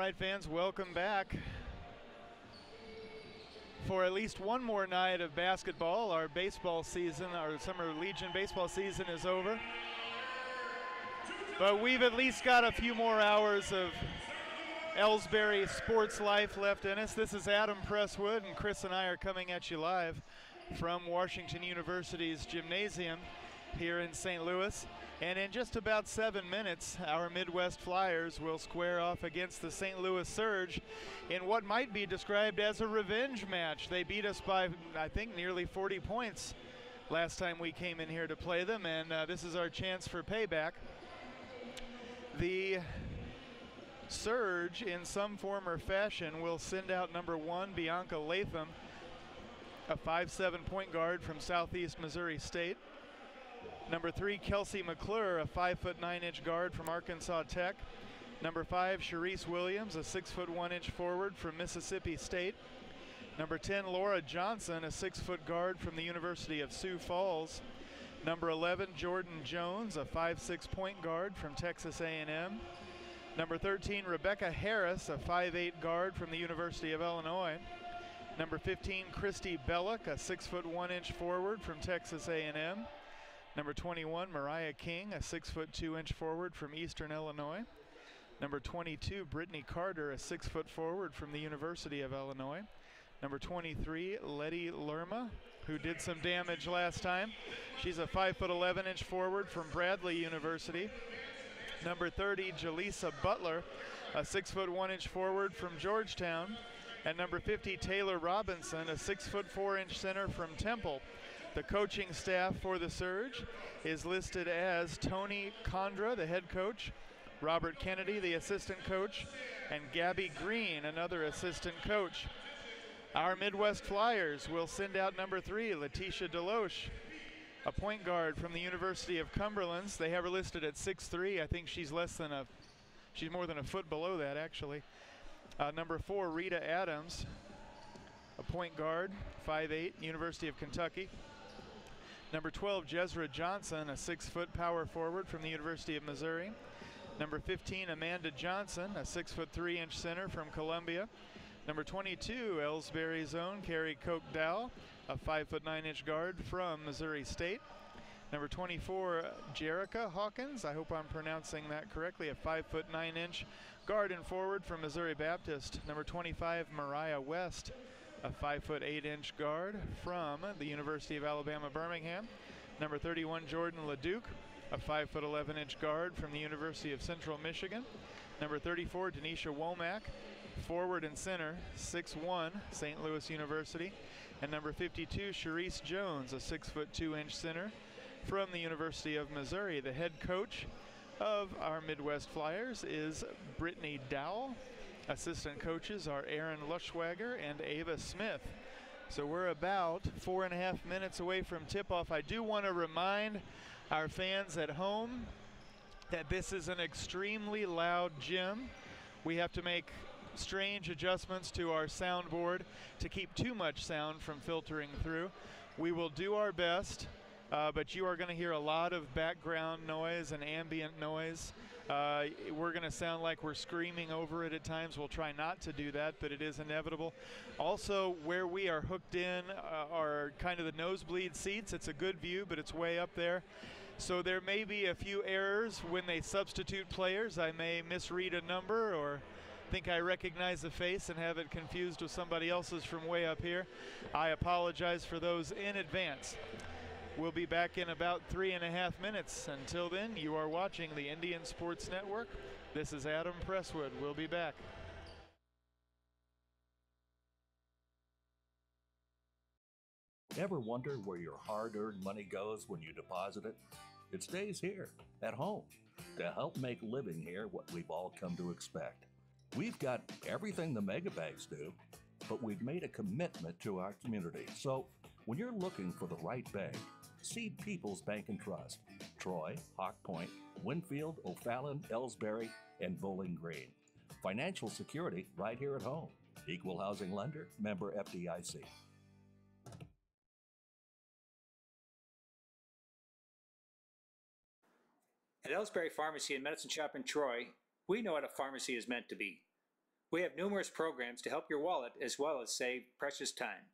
right, fans, welcome back. For at least one more night of basketball, our baseball season, our Summer Legion baseball season is over. But we've at least got a few more hours of Elsberry sports life left in us. This is Adam Presswood, and Chris and I are coming at you live from Washington University's gymnasium here in St. Louis. And in just about 7 minutes, our Midwest Flyers will square off against the St. Louis Surge in what might be described as a revenge match. They beat us by, I think, nearly 40 points last time we came in here to play them, and this is our chance for payback. The Surge, in some form or fashion, will send out number 1, Bianca Latham, a 5'7" point guard from Southeast Missouri State. Number 3, Kelsey McClure, a 5'9" guard from Arkansas Tech. Number 5, Sharice Williams, a 6'1" forward from Mississippi State. Number 10, Laura Johnson, a 6-foot guard from the University of Sioux Falls. Number 11, Jordan Jones, a 5'6" point guard from Texas A&M. Number 13, Rebecca Harris, a 5'8" guard from the University of Illinois. Number 15, Christy Bellock, a 6'1" forward from Texas A&M. Number 21, Mariah King, a 6'2" forward from Eastern Illinois. Number 22, Brittany Carter, a 6-foot forward from the University of Illinois. Number 23, Letty Lerma, who did some damage last time. She's a 5'11" forward from Bradley University. Number 30, Jaleesa Butler, a 6'1" forward from Georgetown. And number 50, Taylor Robinson, a 6'4" center from Temple. The coaching staff for the Surge is listed as Tony Condra, the head coach, Robert Kennedy, the assistant coach, and Gabby Green, another assistant coach. Our Midwest Flyers will send out number 3, Letitia Deloche, a point guard from the University of Cumberland. They have her listed at 6'3". I think she's more than a foot below that, actually. Number 4, Rita Adams, a point guard, 5'8", University of Kentucky. Number 12, Jezra Johnson, a 6-foot power forward from the University of Missouri. Number 15, Amanda Johnson, a 6'3" center from Columbia. Number 22, Elsberry's own Carrie Koch Dow, a 5'9" guard from Missouri State. Number 24, Jerica Hawkins, I hope I'm pronouncing that correctly, a 5'9" guard and forward from Missouri Baptist. Number 25, Mariah West, a 5'8" guard from the University of Alabama, Birmingham. Number 31, Jordan LeDuc, a 5'11" guard from the University of Central Michigan. Number 34, Denisha Womack, forward and center, 6'1", St. Louis University. And number 52, Sharice Jones, a 6'2" center from the University of Missouri. The head coach of our Midwest Flyers is Brittany Dowell. Assistant coaches are Aaron Luschwager and Ava Smith. So we're about 4.5 minutes away from tip-off. I do want to remind our fans at home that this is an extremely loud gym. We have to make strange adjustments to our soundboard to keep too much sound from filtering through. We will do our best, but you are going to hear a lot of background noise and ambient noise. We're going to sound like we're screaming over it at times. We'll try not to do that, but it is inevitable. Also, where we are hooked in are kind of the nosebleed seats. It's a good view, but it's way up there. So there may be a few errors when they substitute players. I may misread a number or think I recognize a face and have it confused with somebody else's from way up here. I apologize for those in advance. We'll be back in about 3.5 minutes. Until then, you are watching the Indian Sports Network. This is Adam Presswood. We'll be back. Ever wonder where your hard-earned money goes when you deposit it? It stays here, at home, to help make living here what we've all come to expect. We've got everything the megabanks do, but we've made a commitment to our community. So when you're looking for the right bank, see People's Bank and Trust, Troy, Hawk Point, Winfield, O'Fallon, Elsberry, and Bowling Green. Financial security right here at home. Equal housing lender, member FDIC. At Elsberry Pharmacy and Medicine Shop in Troy, we know what a pharmacy is meant to be. We have numerous programs to help your wallet as well as save precious time.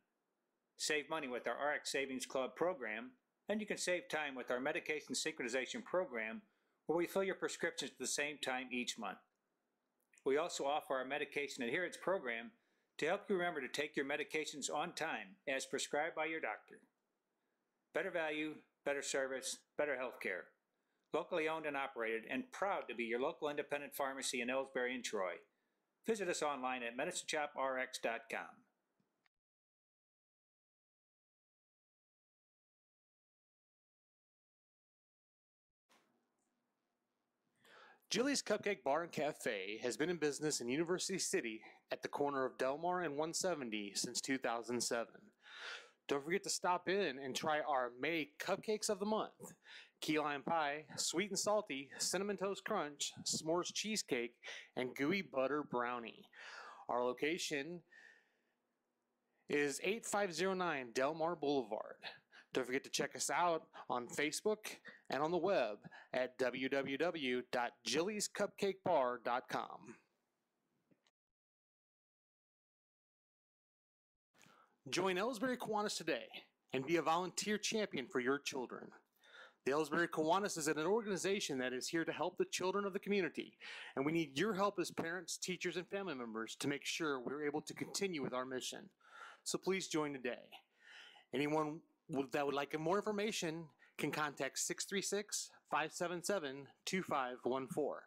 Save money with our RX Savings Club program, and you can save time with our medication synchronization program, where we fill your prescriptions at the same time each month. We also offer our medication adherence program to help you remember to take your medications on time as prescribed by your doctor. Better value, better service, better health care. Locally owned and operated, and proud to be your local independent pharmacy in Elsberry and Troy. Visit us online at medicineshoprx.com. Jilly's Cupcake Bar and Cafe has been in business in University City at the corner of Delmar and 170 since 2007. Don't forget to stop in and try our May Cupcakes of the Month: key lime pie, sweet and salty, cinnamon toast crunch, s'mores cheesecake, and gooey butter brownie. Our location is 8509 Delmar Boulevard. Don't forget to check us out on Facebook and on the web at www.jillyscupcakebar.com. Join Elsberry Kiwanis today and be a volunteer champion for your children. The Elsberry Kiwanis is an organization that is here to help the children of the community, and we need your help as parents, teachers, and family members to make sure we're able to continue with our mission. So please join today. Anyone that would like more information can contact 636-577-2514.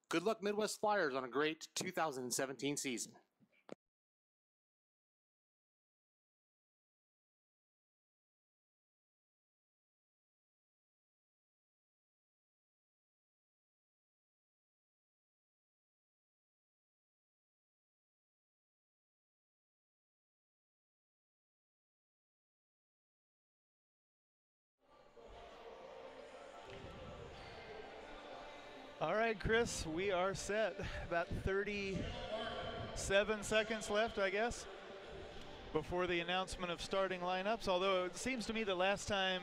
Good luck, Midwest Flyers, on a great 2017 season. All right, Chris, we are set. About 37 seconds left, I guess, before the announcement of starting lineups. Although it seems to me that last time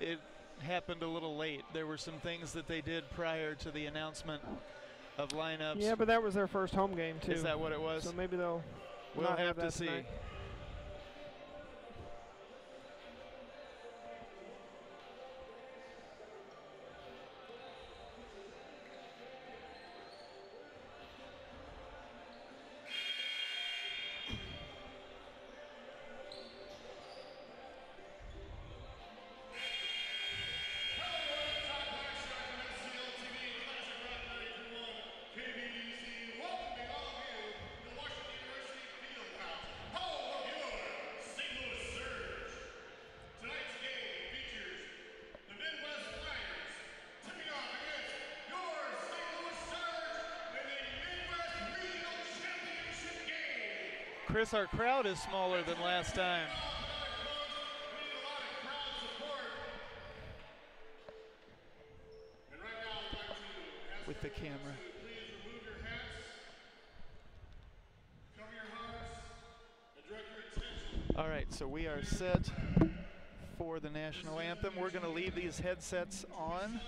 it happened a little late. There were some things that they did prior to the announcement of lineups. Yeah, but that was their first home game, too. Is that what it was? So maybe they'll we'll not have that to see. tonight. Chris, our crowd is smaller than last time. With the camera. All right, so we are set for the national anthem. We're going to leave these headsets on.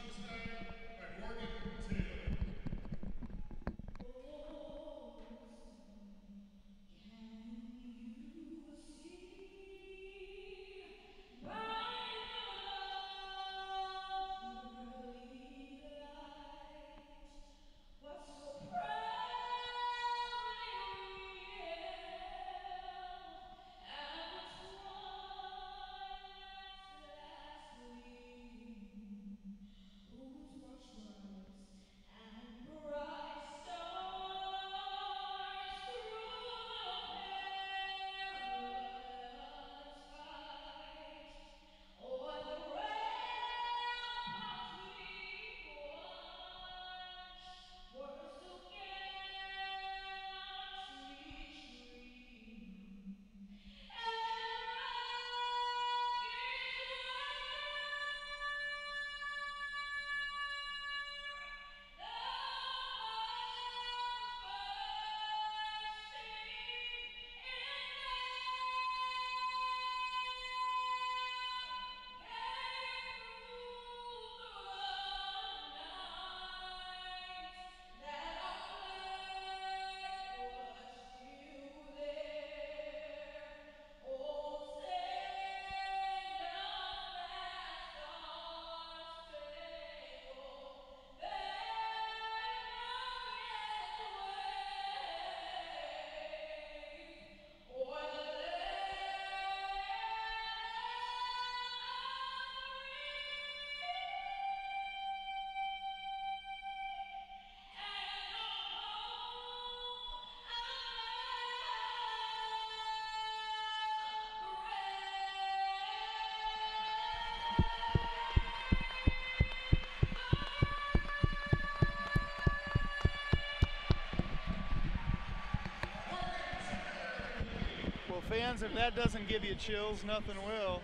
fans, if that doesn't give you chills, nothing will.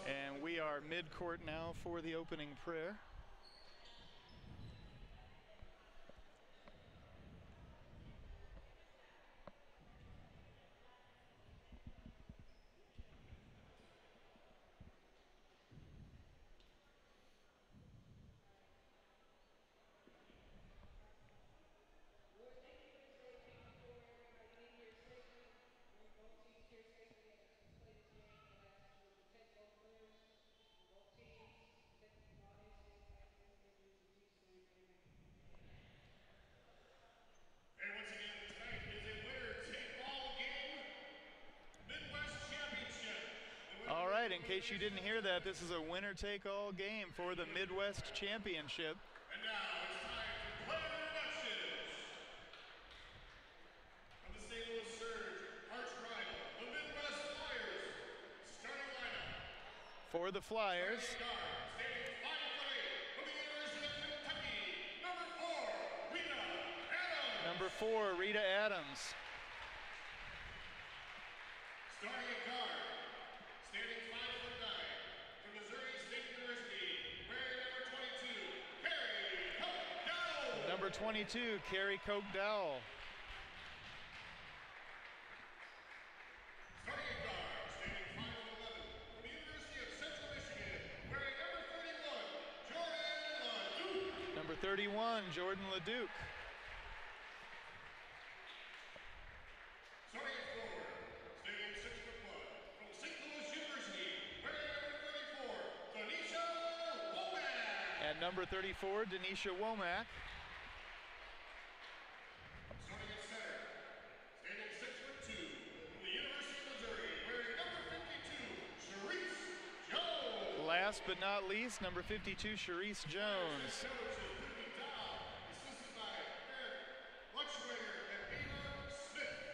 And we are mid-court now for the opening prayer. All right, in case you didn't hear that, this is a winner-take-all game for the Midwest Championship. And now it's time for player introductions. From the St. Louis Surge, arch rival, the Midwest Flyers. Starting lineup. For the Flyers. Standing 5'8" from the University of Kentucky, number 4, Rita Adams. Number 4, Rita Adams. Starting at guard. Standing 5'9" from Missouri State University, wearing number 22, Carrie Koch Dowell. Number 22, Carrie Koch Dowell. Starting at guard, standing 5'11" from the University of Central Michigan, wearing number 31, Jordan LeDuc. Number 31, Jordan LeDuc. Starting at forward, standing 6'1" from St. Louis University, wearing number 34, Denisha Womack. And number 34, Denisha Womack. Starting at center, standing 6'2" from the University of Missouri, wearing number 52, Charisse Jones. Last but not least, number 52, Charisse Jones. Coach is Brittany Dow, assisted by Eric Lutschwager and Ava Smith.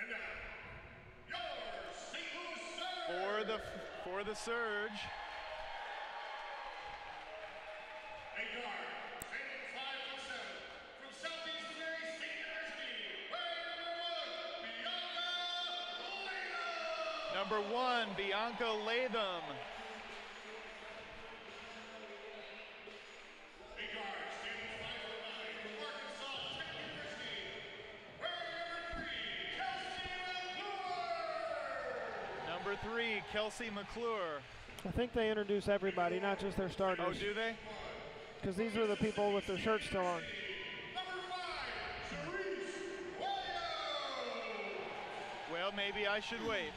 And now, your St. Louis Surge. For the Surge. A guard, standing 5'7" from Southeast Missouri State University, wearing number 1, Bianca Number 1, Bianca Latham. Latham. A guard, standing 5'9" from Arkansas Tech University, wearing number 3, Kelsey McClure. Number 3, Kelsey McClure. I think they introduce everybody, not just their starters. Oh, do they? Because these are the people with their shirts still on. Number 5, Charisse Williams. Well, maybe I should wait.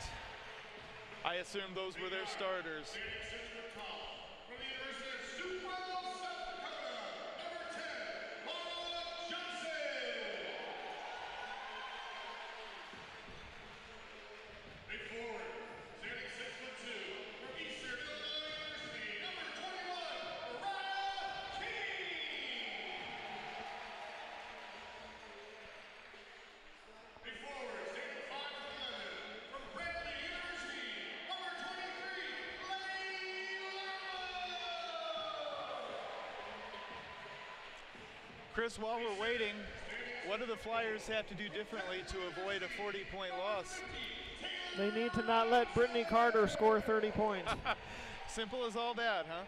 I assume those were their starters. Standing 6 foot tall, from the University of Sioux Falls, South Dakota, number 10, Laura Johnson. A forward, standing 6'2", from Eastern Illinois University, number 21, Mariah King. A forward, standing 5'11", from Bradley University, number 23, Chris, while we're waiting, what do the Flyers have to do differently to avoid a 40-point loss? They need to not let Brittany Carter score 30 points. Simple as all that, huh?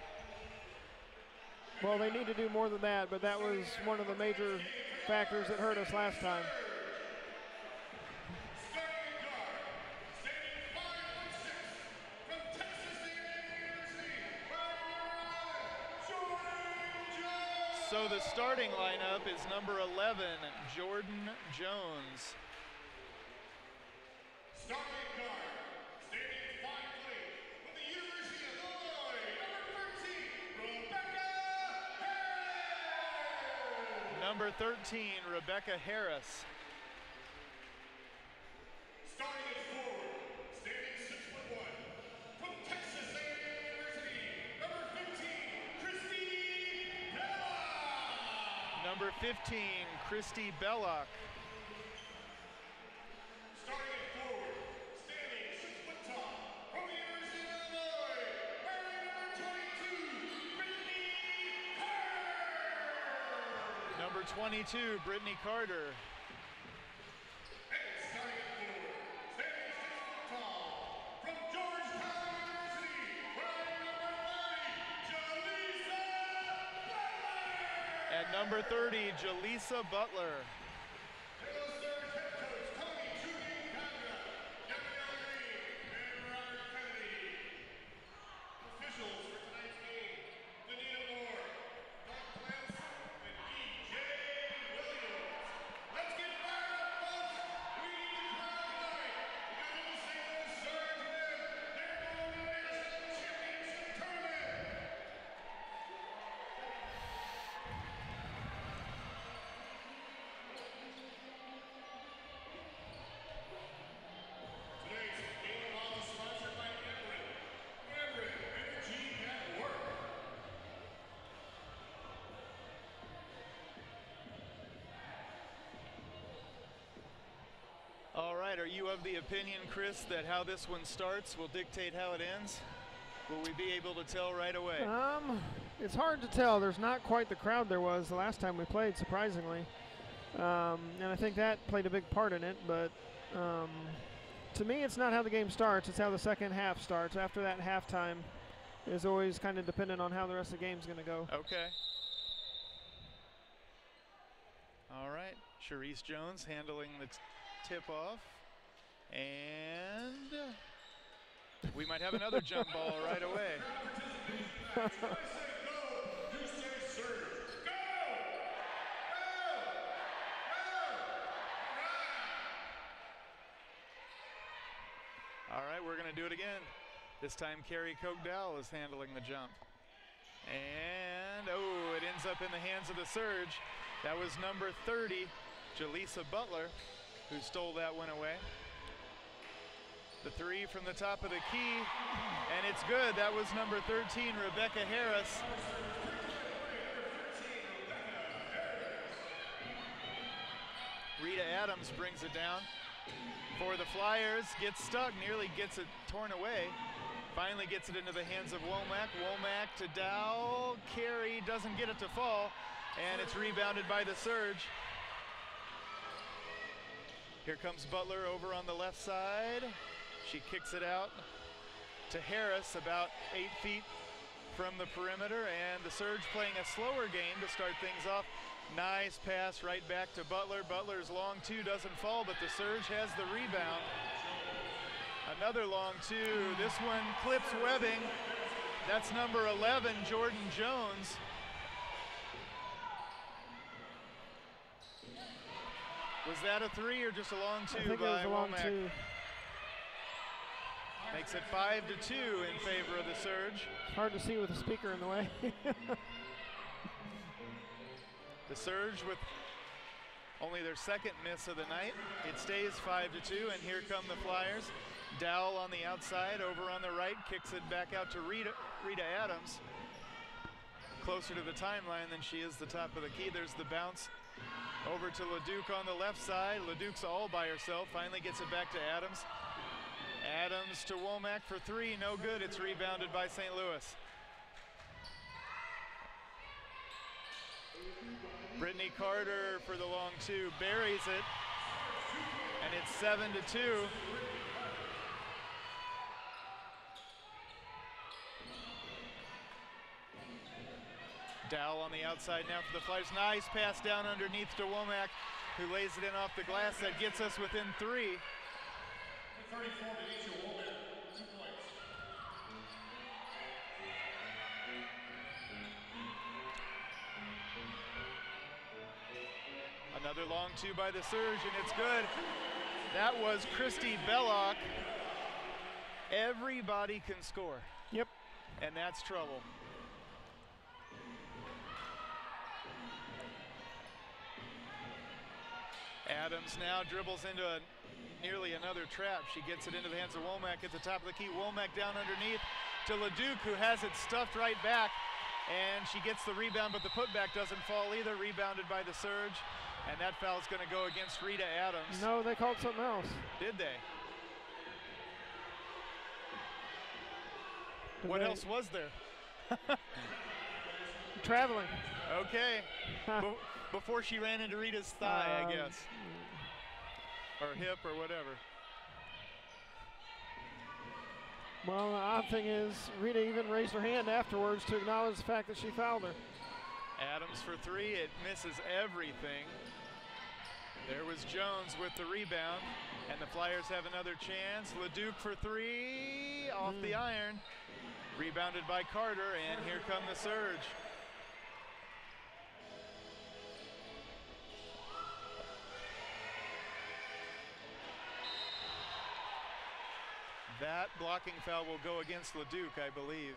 Well, they need to do more than that, but that was one of the major factors that hurt us last time. starting guard, standing 5'6", from Texas A&M University, wearing number 11, Jordan Jones. So the starting lineup is number 11, Jordan Jones. Starting guard, standing 5'8", from the University of Illinois, number 13, Rebecca Harris. Number 13, Rebecca Harris. Starting at forward, standing 6'1", from Texas A&M University, number 15, Christy Bella. Number 15, Christy Belloc. Starting at forward, standing 6 foot tall, from the University of Illinois, wearing number 22, Brittany Carter. Number number 22, Brittany Carter. And starting at the floor, standing 6 foot tall, from Georgetown University, wearing number 30, Jaleesa Butler. At number 30, Jaleesa Butler. Yellow Stars head coach Tony Chubin Kanga, Gabrielle Green, and Robert Kennedy. Officials for tonight's game, Danita Moore, Doug Clance, and E.J. Williams. Let's get fired up, folks. We need the crowd tonight because of the St. Louis Surge win. They're going to the national championship tournament. Today's game ball is sponsored by Everett. Everett, energy at work. All right, are you of the opinion, Chris, that how this one starts will dictate how it ends? Will we be able to tell right away? It's hard to tell. There's not quite the crowd there was the last time we played, surprisingly. And I think that played a big part in it, but to me, it's not how the game starts, it's how the second half starts. After that halftime is always kind of dependent on how the rest of the game's going to go. Okay. All right, Charisse Jones handling the tip-off. And we might have another jump ball right away. I say go, you say serve. Go! All right, we're going to do it again. This time, Carrie Kogdal is handling the jump. And, oh, it ends up in the hands of the Surge. That was number 30, Jaleesa Butler, who stole that one away. The three from the top of the key, and it's good. That was number 13, Rebecca Harris. Rita Adams brings it down for the Flyers. Gets stuck, nearly gets it torn away. Finally gets it into the hands of Womack. Womack to Dow. Carey doesn't get it to fall, and it's rebounded by the Surge. Here comes Butler over on the left side. She kicks it out to Harris, about 8 feet from the perimeter, and the Surge playing a slower game to start things off. Nice pass right back to Butler. Butler's long two doesn't fall, but the Surge has the rebound. Another long two. This one clips webbing. That's number 11, Jordan Jones. Was that a three or just a long two I think by it was a long Womack? two. Makes it 5-2 in favor of the Surge. It's hard to see with the speaker in the way. The Surge with only their second miss of the night. It stays 5-2, and here come the Flyers. Dowell on the outside, over on the right, kicks it back out to Rita Adams. Closer to the timeline than she is the top of the key. There's the bounce over to LeDuc on the left side. LeDuc's all by herself, finally gets it back to Adams. Adams to Womack for three, no good. It's rebounded by St. Louis. Brittany Carter for the long two, buries it, and it's 7-2. Dowell on the outside now for the Flyers. Nice pass down underneath to Womack, who lays it in off the glass. That gets us within three. 34 to each of Womack, 2 points. Another long two by the Surge, and it's good. That was Christy Belloc. Everybody can score. Yep. And that's trouble. Adams now dribbles into nearly another trap. She gets it into the hands of Womack at the top of the key. Womack down underneath to LeDuc, who has it stuffed right back. And she gets the rebound, but the putback doesn't fall either. Rebounded by the Surge. And that foul's going to go against Rita Adams. No, they called something else. Did they? What else was there? Traveling. Okay. before she ran into Rita's thigh, I guess. Or hip or whatever. Well, the odd thing is Rita even raised her hand afterwards to acknowledge the fact that she fouled her. Adams for three, it misses everything. There was Jones with the rebound, and the Flyers have another chance. LeDuc for three, off the iron. Rebounded by Carter, and here come the Surge. That blocking foul will go against LeDuc, I believe.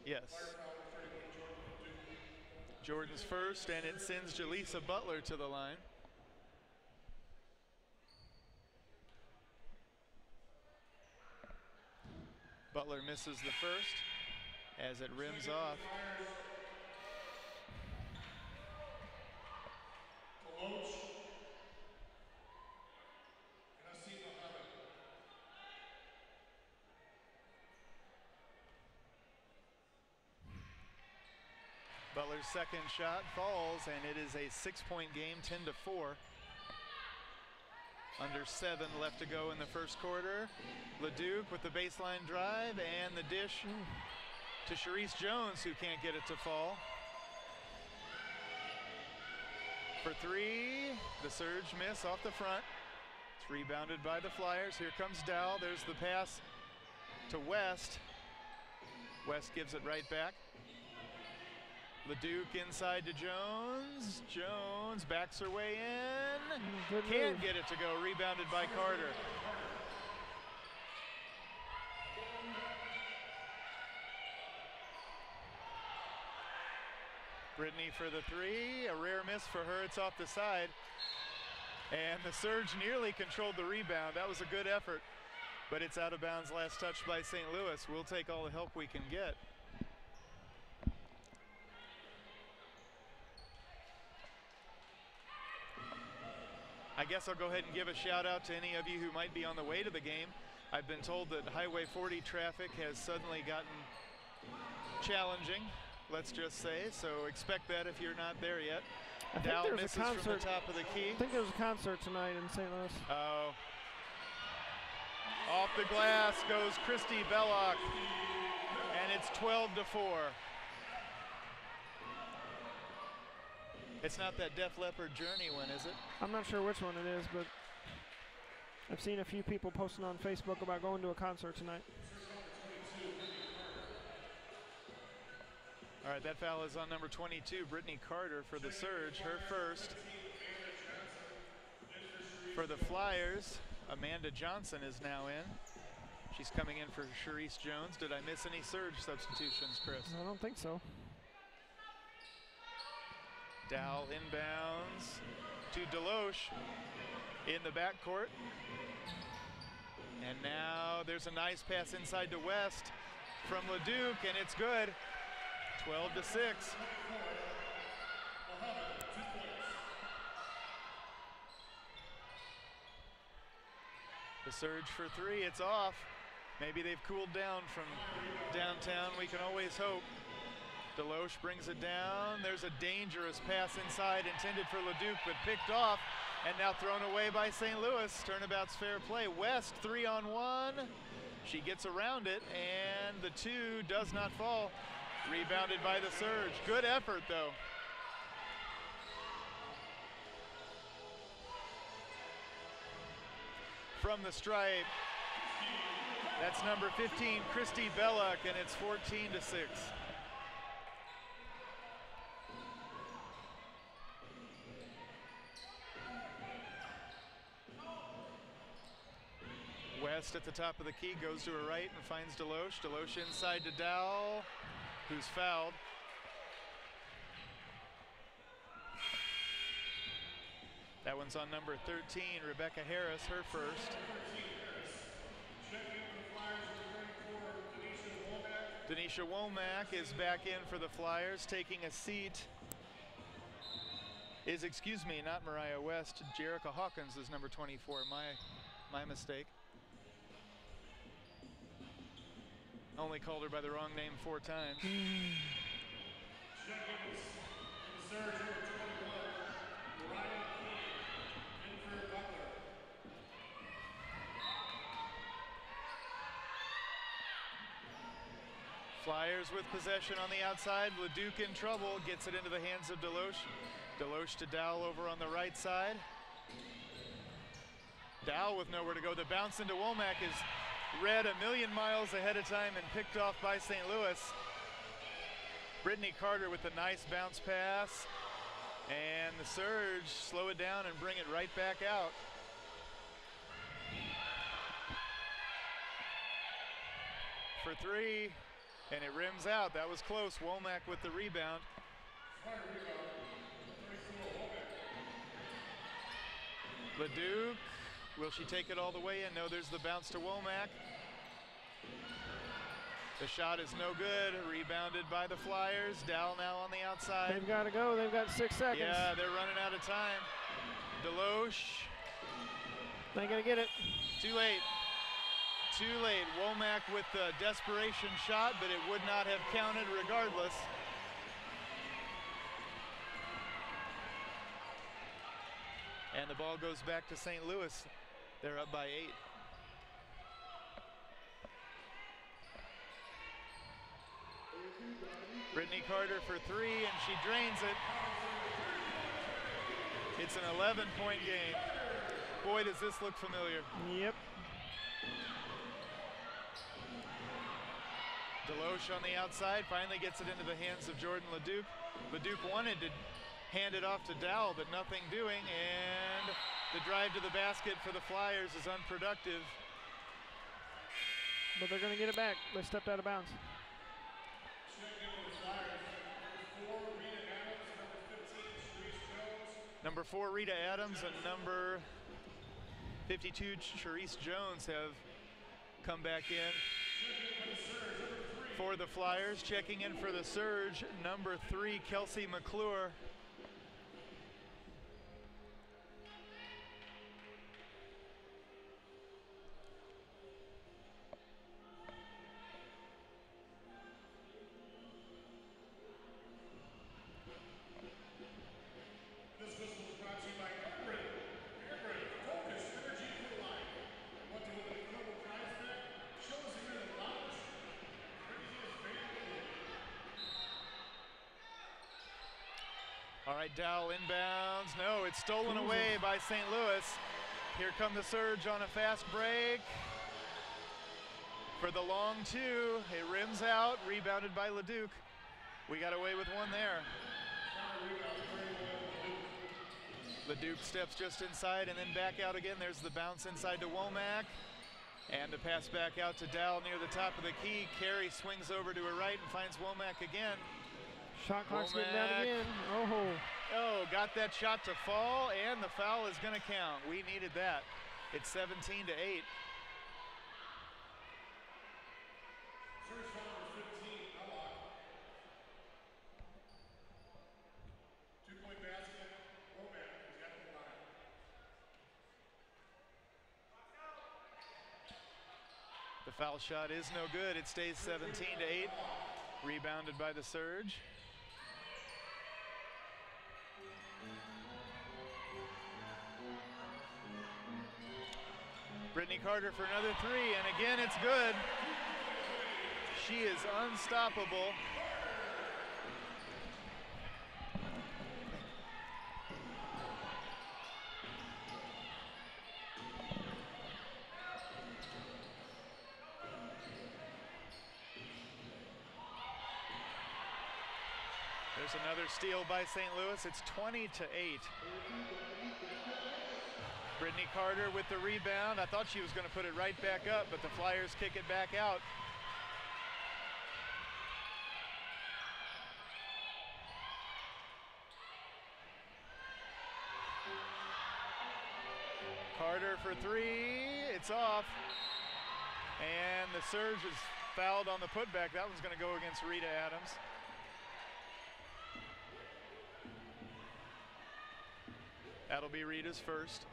Yes. Jordan's first, and it sends Jaleesa Butler to the line. Butler misses the first as it rims off. Butler's second shot falls, and it is a 6-point game, 10-4. Under 7 left to go in the first quarter. LeDuc with the baseline drive and the dish to Charisse Jones, who can't get it to fall. For three, the Surge miss off the front. It's rebounded by the Flyers. Here comes Dow. There's the pass to West. West gives it right back. LeDuc inside to Jones. Jones backs her way in. Can't get it to go. Rebounded by Carter. Brittany for the three. A rare miss for her. It's off the side. And the Surge nearly controlled the rebound. That was a good effort. But it's out of bounds. Last touch by St. Louis. We'll take all the help we can get. I guess I'll go ahead and give a shout out to any of you who might be on the way to the game. I've been told that Highway 40 traffic has suddenly gotten challenging, let's just say, so expect that if you're not there yet. Dow misses from the top of the key. I think there's a concert tonight in St. Louis. Oh. Off the glass goes Christy Belloc, and it's 12-4. It's not that Def Leppard Journey one, is it? I'm not sure which one it is, but I've seen a few people posting on Facebook about going to a concert tonight. All right, that foul is on number 22, Brittany Carter for the Surge, her first. For the Flyers, Amanda Johnson is now in. She's coming in for Charisse Jones. Did I miss any Surge substitutions, Chris? I don't think so. Dow inbounds to Deloche in the backcourt. And now there's a nice pass inside to West from LeDuc, and it's good. 12-6. The Surge for three, it's off. Maybe they've cooled down from downtown. We can always hope. Deloche brings it down. There's a dangerous pass inside intended for LeDuc, but picked off and now thrown away by St. Louis. Turnabout's fair play. West 3-on-1. She gets around it, and the two does not fall. Rebounded by the Surge. Good effort, though. From the stripe, that's number 15, Christy Belloc, and it's 14-6. West at the top of the key goes to her right and finds Deloche. Deloche inside to Dow, who's fouled. That one's on number 13, Rebecca Harris, her first. Denisha Womack is back in for the Flyers, taking a seat. Excuse me, not Mariah West. Jerica Hawkins is number 24, my mistake. Only called her by the wrong name 4 times. Flyers with possession on the outside. Leduc in trouble, gets it into the hands of Deloche. Deloche to Dowell over on the right side. Dowell with nowhere to go. The bounce into Womack is read a million miles ahead of time and picked off by St. Louis. Brittany Carter with a nice bounce pass. And the Surge slow it down and bring it right back out. For 3. And it rims out. That was close. Womack with the rebound. Leduc. Will she take it all the way in? No, there's the bounce to Womack. The shot is no good. Rebounded by the Flyers. Dowell now on the outside. They've got to go. They've got 6 seconds. Yeah, they're running out of time. Deloche. They got to get it. Too late. Too late. Womack with the desperation shot, but it would not have counted regardless. And the ball goes back to St. Louis. They're up by 8. Brittany Carter for 3, and she drains it. It's an 11-point game. Boy, does this look familiar. Yep. Deloche on the outside finally gets it into the hands of Jordan Leduc. Leduc wanted to hand it off to Dowell, but nothing doing, and the drive to the basket for the Flyers is unproductive. But they're going to get it back. They stepped out of bounds. Number 4, Rita Adams, and number 52, Charisse Jones, have come back in for the Flyers. Checking in for the Surge, number 3, Kelsey McClure. All right, Dowell inbounds. No, it's stolen away by St. Louis. Here come the Surge on a fast break. For the long 2, it rims out, rebounded by Leduc. We got away with one there. Leduc steps just inside and then back out again. There's the bounce inside to Womack. And the pass back out to Dowell near the top of the key. Carey swings over to her right and finds Womack again. Shot clock's getting down again. Oh, got that shot to fall, and the foul is going to count. We needed that. It's 17-8. The foul shot is no good. It stays 17-8. Rebounded by the Surge. Brittany Carter for another 3, and again it's good. She is unstoppable. There's another steal by St. Louis. It's 20-8. Brittany Carter with the rebound. I thought she was going to put it right back up, but the Flyers kick it back out. Carter for 3. It's off. And the Surge is fouled on the putback. That one's going to go against Rita Adams. That'll be Rita's first.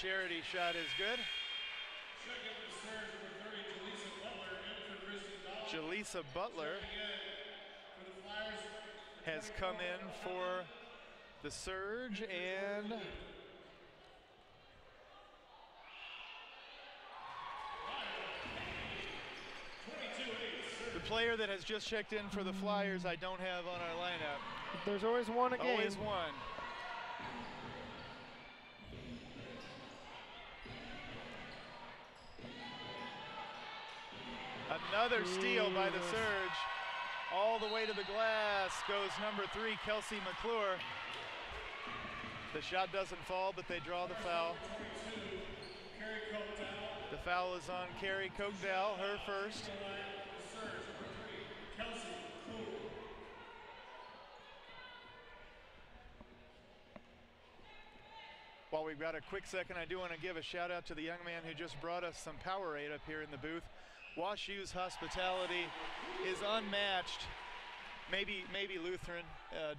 charity shot is good. Jaleesa Butler has come in for the Surge, and the player that has just checked in for the Flyers I don't have on our lineup. There's always one a game. Always one. Another steal by the Surge. All the way to the glass goes number 3, Kelsey McClure. The shot doesn't fall, but they draw the foul. The foul is on Carrie Cogdell, her first. While we've got a quick second, I do want to give a shout out to the young man who just brought us some Powerade up here in the booth. WashU's hospitality is unmatched. Maybe Lutheran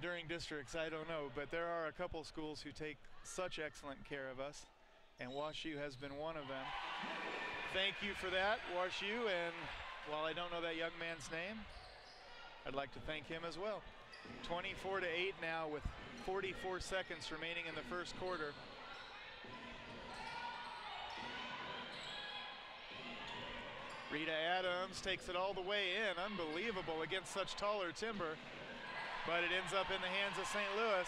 during districts, I don't know, but there are a couple schools who take such excellent care of us, and WashU has been one of them. Thank you for that, WashU, and while I don't know that young man's name, I'd like to thank him as well. 24-8 now with 44 seconds remaining in the first quarter. Rita Adams takes it all the way in. Unbelievable against such taller timber. But it ends up in the hands of St. Louis.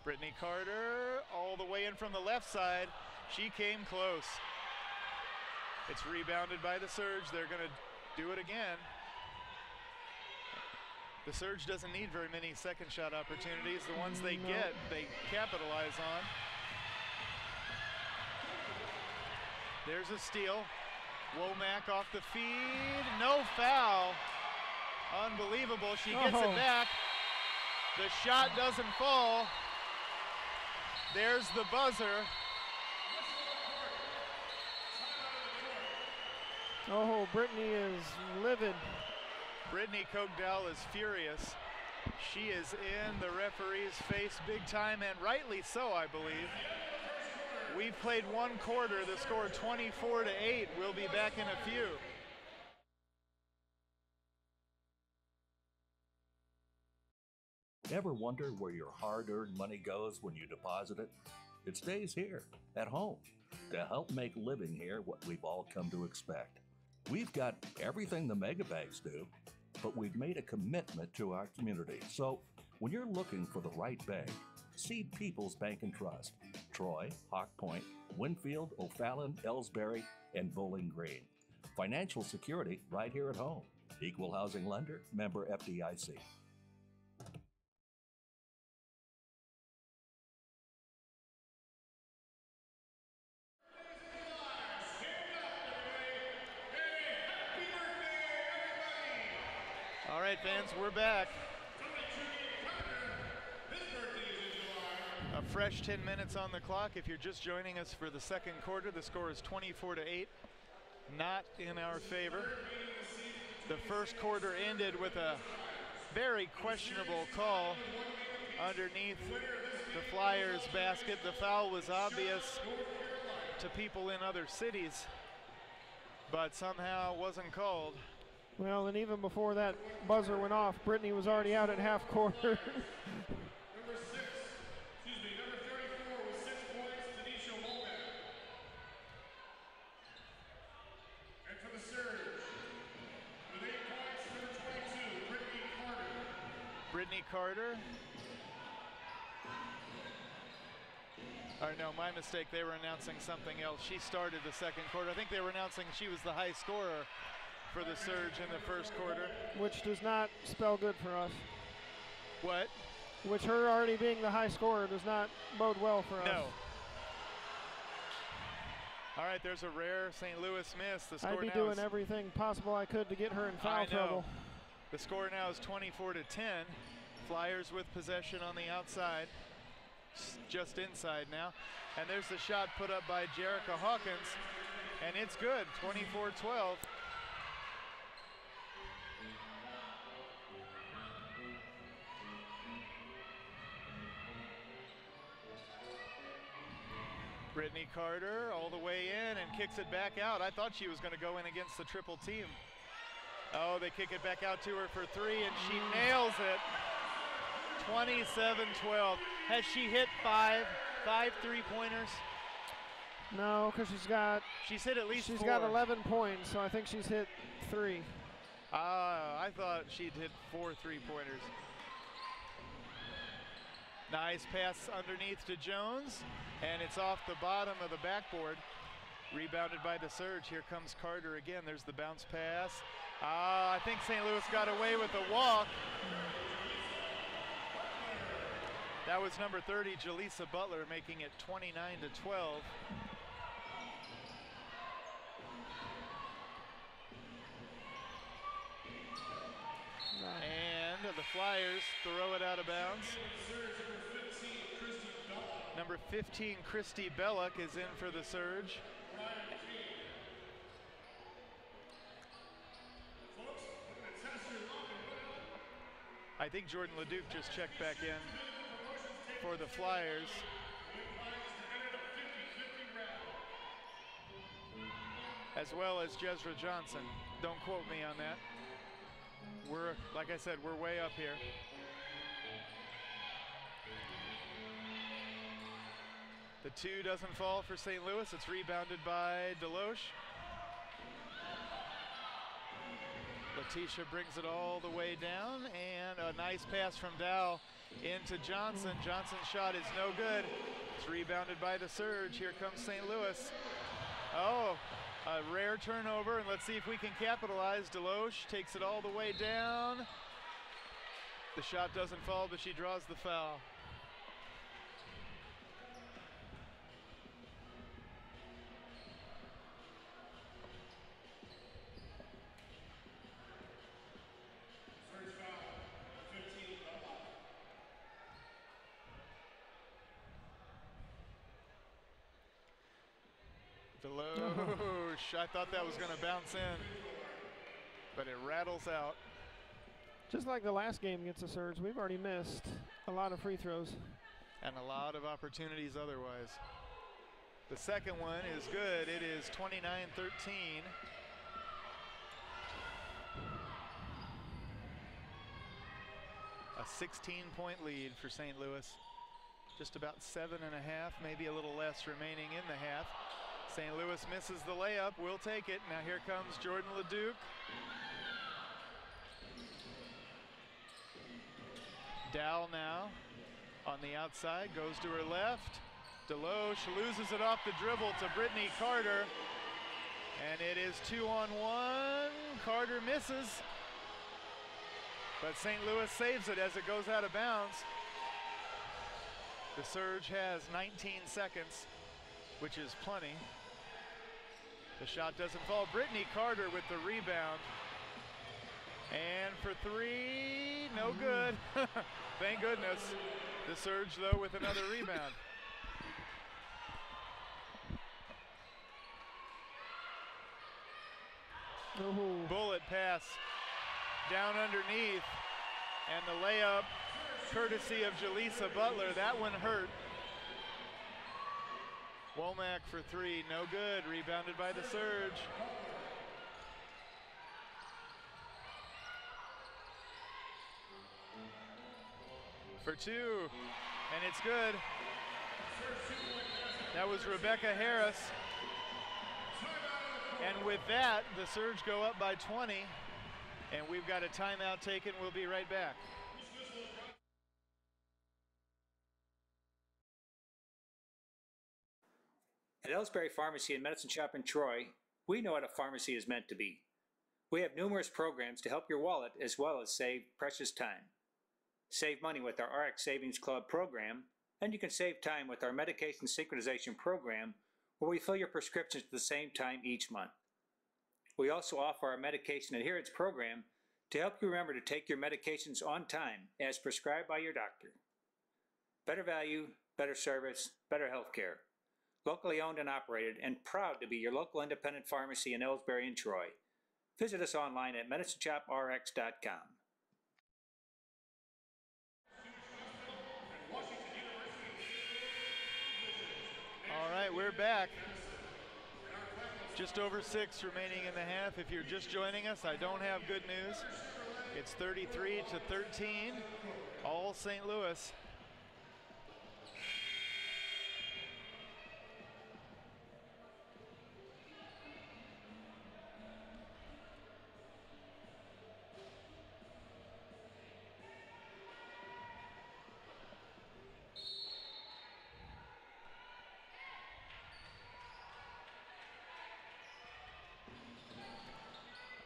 Brittany Carter all the way in from the left side. She came close. It's rebounded by the Surge. They're going to do it again. The Surge doesn't need very many second shot opportunities. The ones they get, they capitalize on. There's a steal. Womack off the feed. No foul. Unbelievable. She gets it back. The shot doesn't fall. There's the buzzer. Oh, Brittany is livid. Brittany Cogdell is furious. She is in the referee's face big time, and rightly so, I believe. We've played one quarter. The score 24-8. We'll be back in a few. Ever wonder where your hard-earned money goes when you deposit it? It stays here, at home, to help make living here what we've all come to expect. We've got everything the mega banks do, but we've made a commitment to our community. So when you're looking for the right bank, see People's Bank and Trust, Troy, Hawk Point, Winfield, O'Fallon, Elsberry, and Bowling Green. Financial security right here at home. Equal housing lender, member FDIC. All right, fans, we're back. A fresh 10 minutes on the clock. If you're just joining us for the second quarter, the score is 24-8, not in our favor. The first quarter ended with a very questionable call underneath the Flyers basket. The foul was obvious to people in other cities, but somehow wasn't called. Well, and even before that buzzer went off, Brittany was already out at half court. Number 34 with 6 points, Tanisha Womack. And for the Surge, with 8 points, number 22, Brittany Carter. Brittany Carter. Or no, my mistake. They were announcing something else. She started the second quarter. I think they were announcing she was the high scorer for the Surge in the first quarter. Which does not spell good for us. What? Which her already being the high scorer does not bode well for us. No. All right, there's a rare St. Louis miss. The score I'd be now doing is, everything possible I could to get her in foul trouble. The score now is 24-10. Flyers with possession on the outside. Just inside now. And there's the shot put up by Jerica Hawkins. And it's good, 24-12. Brittany Carter all the way in and kicks it back out. I thought she was going to go in against the triple team. Oh, they kick it back out to her for three, and she nails it. 27-12. Has she hit five three-pointers? No, because she's hit at least she's four. got 11 points, so I think she's hit 3. I thought she'd hit 4 three-pointers. Nice pass underneath to Jones, and it's off the bottom of the backboard. Rebounded by the Surge. Here comes Carter again. There's the bounce pass. I think St. Louis got away with a walk. That was number 30, Jaleesa Butler, making it 29-12. And the Flyers throw it out of bounds. Number 15, Christy Belloc is in for the Surge. I think Jordan Leduc just checked back in for the Flyers. As well as Jezra Johnson. Don't quote me on that. We're, like I said, we're way up here. The 2 doesn't fall for St. Louis. It's rebounded by Deloche. Letitia brings it all the way down, and a nice pass from Dow into Johnson. Johnson's shot is no good. It's rebounded by the Surge. Here comes St. Louis. Oh, a rare turnover, and let's see if we can capitalize. Deloche takes it all the way down. The shot doesn't fall, but she draws the foul. Deloche, I thought that was going to bounce in, but it rattles out. Just like the last game against the Surge, we've already missed a lot of free throws. And a lot of opportunities otherwise. The second one is good. It is 29-13. A 16-point lead for St. Louis. Just about 7.5, maybe a little less remaining in the half. St. Louis misses the layup. We'll take it. Now here comes Jordan Leduc. Dow now on the outside, goes to her left. Deloche loses it off the dribble to Brittany Carter. And it is 2-on-1. Carter misses. But St. Louis saves it as it goes out of bounds. The Surge has 19 seconds, which is plenty. The shot doesn't fall. Brittany Carter with the rebound. And for 3, no good. Thank goodness. The Surge, though, with another rebound. Bullet pass down underneath. And the layup, courtesy of Jaleesa Butler. That one hurt. Womack for 3, no good. Rebounded by the Surge. For 2, and it's good. That was Rebecca Harris. And with that, the Surge go up by 20, and we've got a timeout taken. We'll be right back. At Elsberry Pharmacy and Medicine Shop in Troy, we know what a pharmacy is meant to be. We have numerous programs to help your wallet as well as save precious time. Save money with our RX Savings Club program, and you can save time with our medication synchronization program, where we fill your prescriptions at the same time each month. We also offer our medication adherence program to help you remember to take your medications on time as prescribed by your doctor. Better value, better service, better health care. Locally owned and operated, and proud to be your local independent pharmacy in Elsberry and Troy. Visit us online at MedicineShopRx.com. we're back. Just over 6 remaining in the half. If you're just joining us, I don't have good news. It's 33-13, all St. Louis.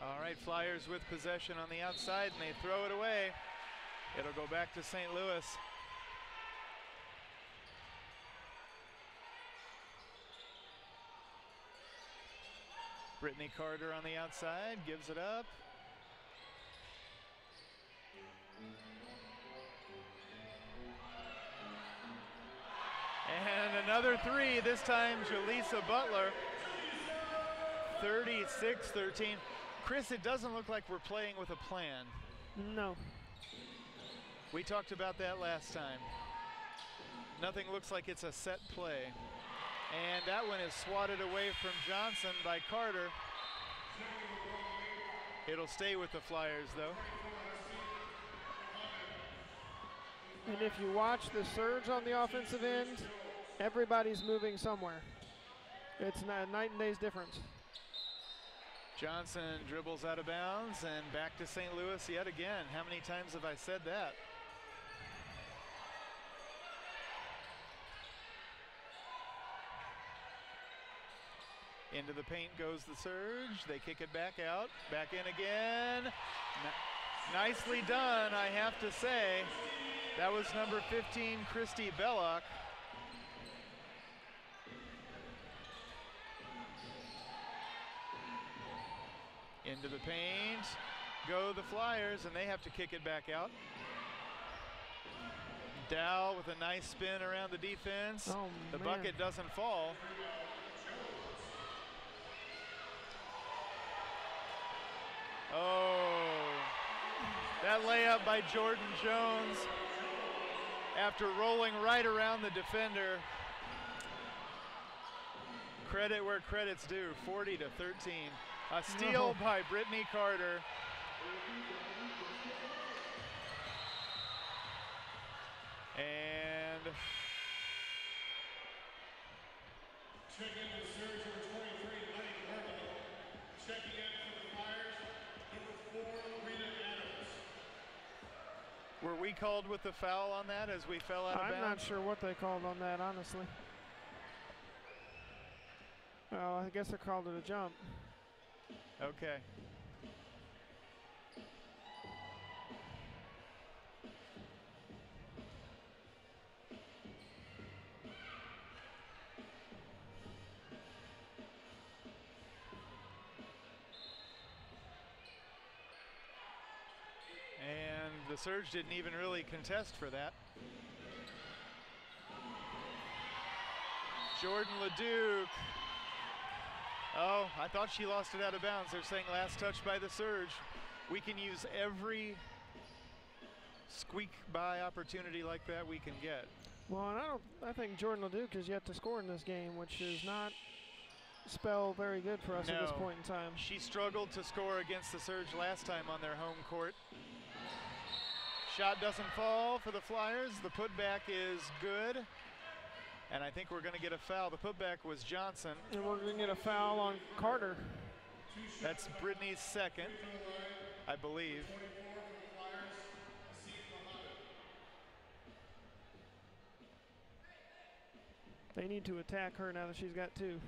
All right, Flyers with possession on the outside, and they throw it away. It'll go back to St. Louis. Brittany Carter on the outside, gives it up. And another three, this time Jaleesa Butler. 36-13. Chris, it doesn't look like we're playing with a plan. No. We talked about that last time. Nothing looks like it's a set play. And that one is swatted away from Johnson by Carter. It'll stay with the Flyers, though. And if you watch the surge on the offensive end, everybody's moving somewhere. It's a night and day's difference. Johnson dribbles out of bounds and back to St. Louis yet again. How many times have I said that? Into the paint goes the surge. They kick it back out. Back in again. Nicely done, I have to say. That was number 15, Christy Belloc. Into the paint, go the Flyers, and they have to kick it back out. Dow with a nice spin around the defense. Oh, the man. bucket doesn't fall. Oh, that layup by Jordan Jones after rolling right around the defender. Credit where credit's due, 40-13. A steal by Brittany Carter. And Checking in the surge number 23, Lenny Carvalho. Checking in for the Flyers, number 4, Rita Adams. were we called with the foul on that as we fell out of bounds? I'm not sure what they called on that, honestly. Oh, I guess they called it a jump. Okay. And the Surge didn't even really contest for that. Jordan LeDuc. Oh, I thought she lost it out of bounds. They're saying last touch by the Surge. We can use every squeak by opportunity like that we can get. Well, and I think Jordan LeDuc has yet to score in this game, which does not spell very good for us at this No. point in time. She struggled to score against the Surge last time on their home court. Shot doesn't fall for the Flyers. The putback is good. And I think we're going to get a foul. The putback was Johnson. And we're going to get a foul on Carter. That's Brittany's second, I believe. They need to attack her now that she's got two.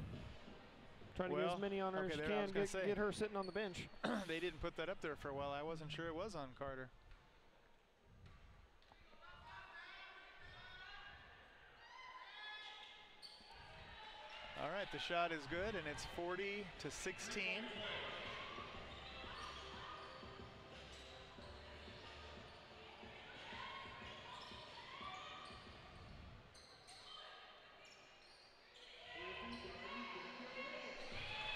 Trying to get Well, as many on her okay, as there, you I can, was gonna get say. her sitting on the bench. They didn't put that up there for a while. I wasn't sure it was on Carter. All right, the shot is good, and it's 40-16.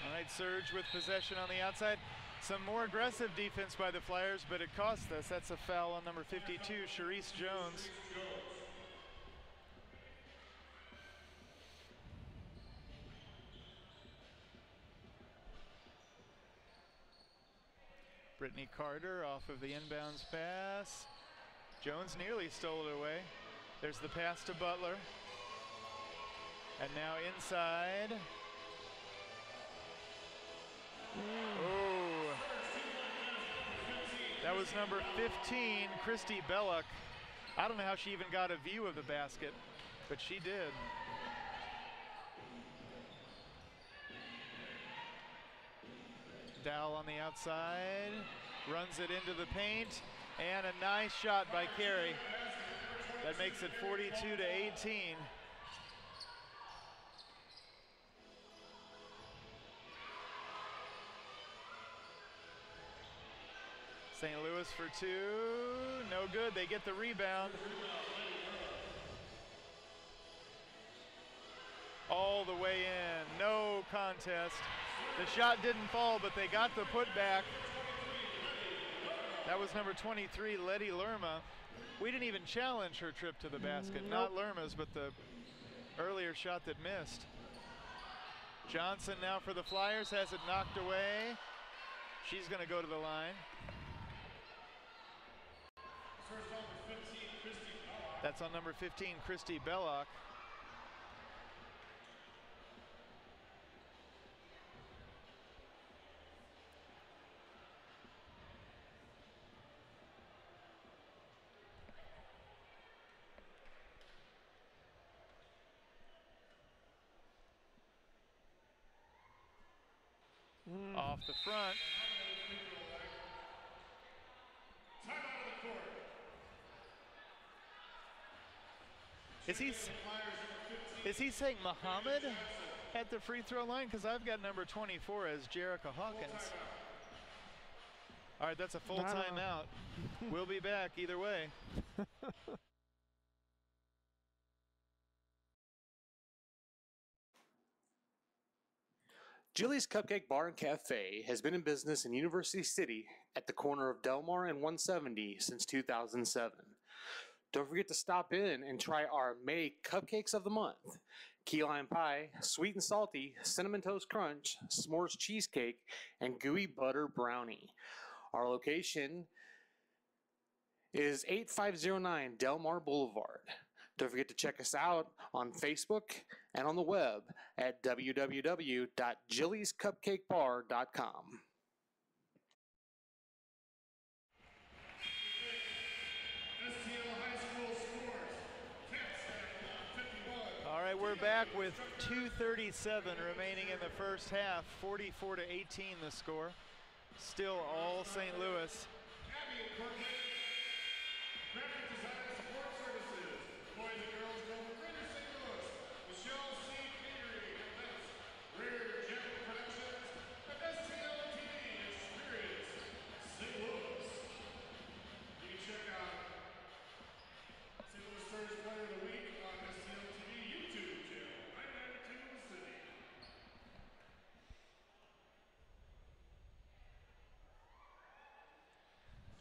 All right, Surge with possession on the outside. Some more aggressive defense by the Flyers, but it cost us. That's a foul on number 52, Charisse Jones. Brittany Carter off of the inbounds pass. Jones nearly stole it away. There's the pass to Butler. And now inside. Oh, that was number 15, Christy Belluck. I don't know how she even got a view of the basket, but she did. Dowell on the outside, runs it into the paint, and a nice shot by Carey. That makes it 42-18. St. Louis for two, no good, they get the rebound. All the way in, no contest. The shot didn't fall, but they got the putback. That was number 23, Letty Lerma. We didn't even challenge her trip to the basket, not Lerma's, but the earlier shot that missed. Johnson now for the Flyers, has it knocked away. She's gonna go to the line. That's on number 15, Christy Belloc. Off the front. Is he saying Muhammad at the free throw line? Because I've got number 24 as Jerica Hawkins. All right, that's a full timeout. We'll be back either way. Jilly's Cupcake Bar and Cafe has been in business in University City at the corner of Delmar and 170 since 2007. Don't forget to stop in and try our May Cupcakes of the Month. Key lime pie, sweet and salty, cinnamon toast crunch, s'mores cheesecake, and gooey butter brownie. Our location is 8509 Delmar Boulevard. Don't forget to check us out on Facebook and on the web at www.jillyscupcakebar.com. All right, we're back with 2:37 remaining in the first half. 44-18 the score. Still all St. Louis.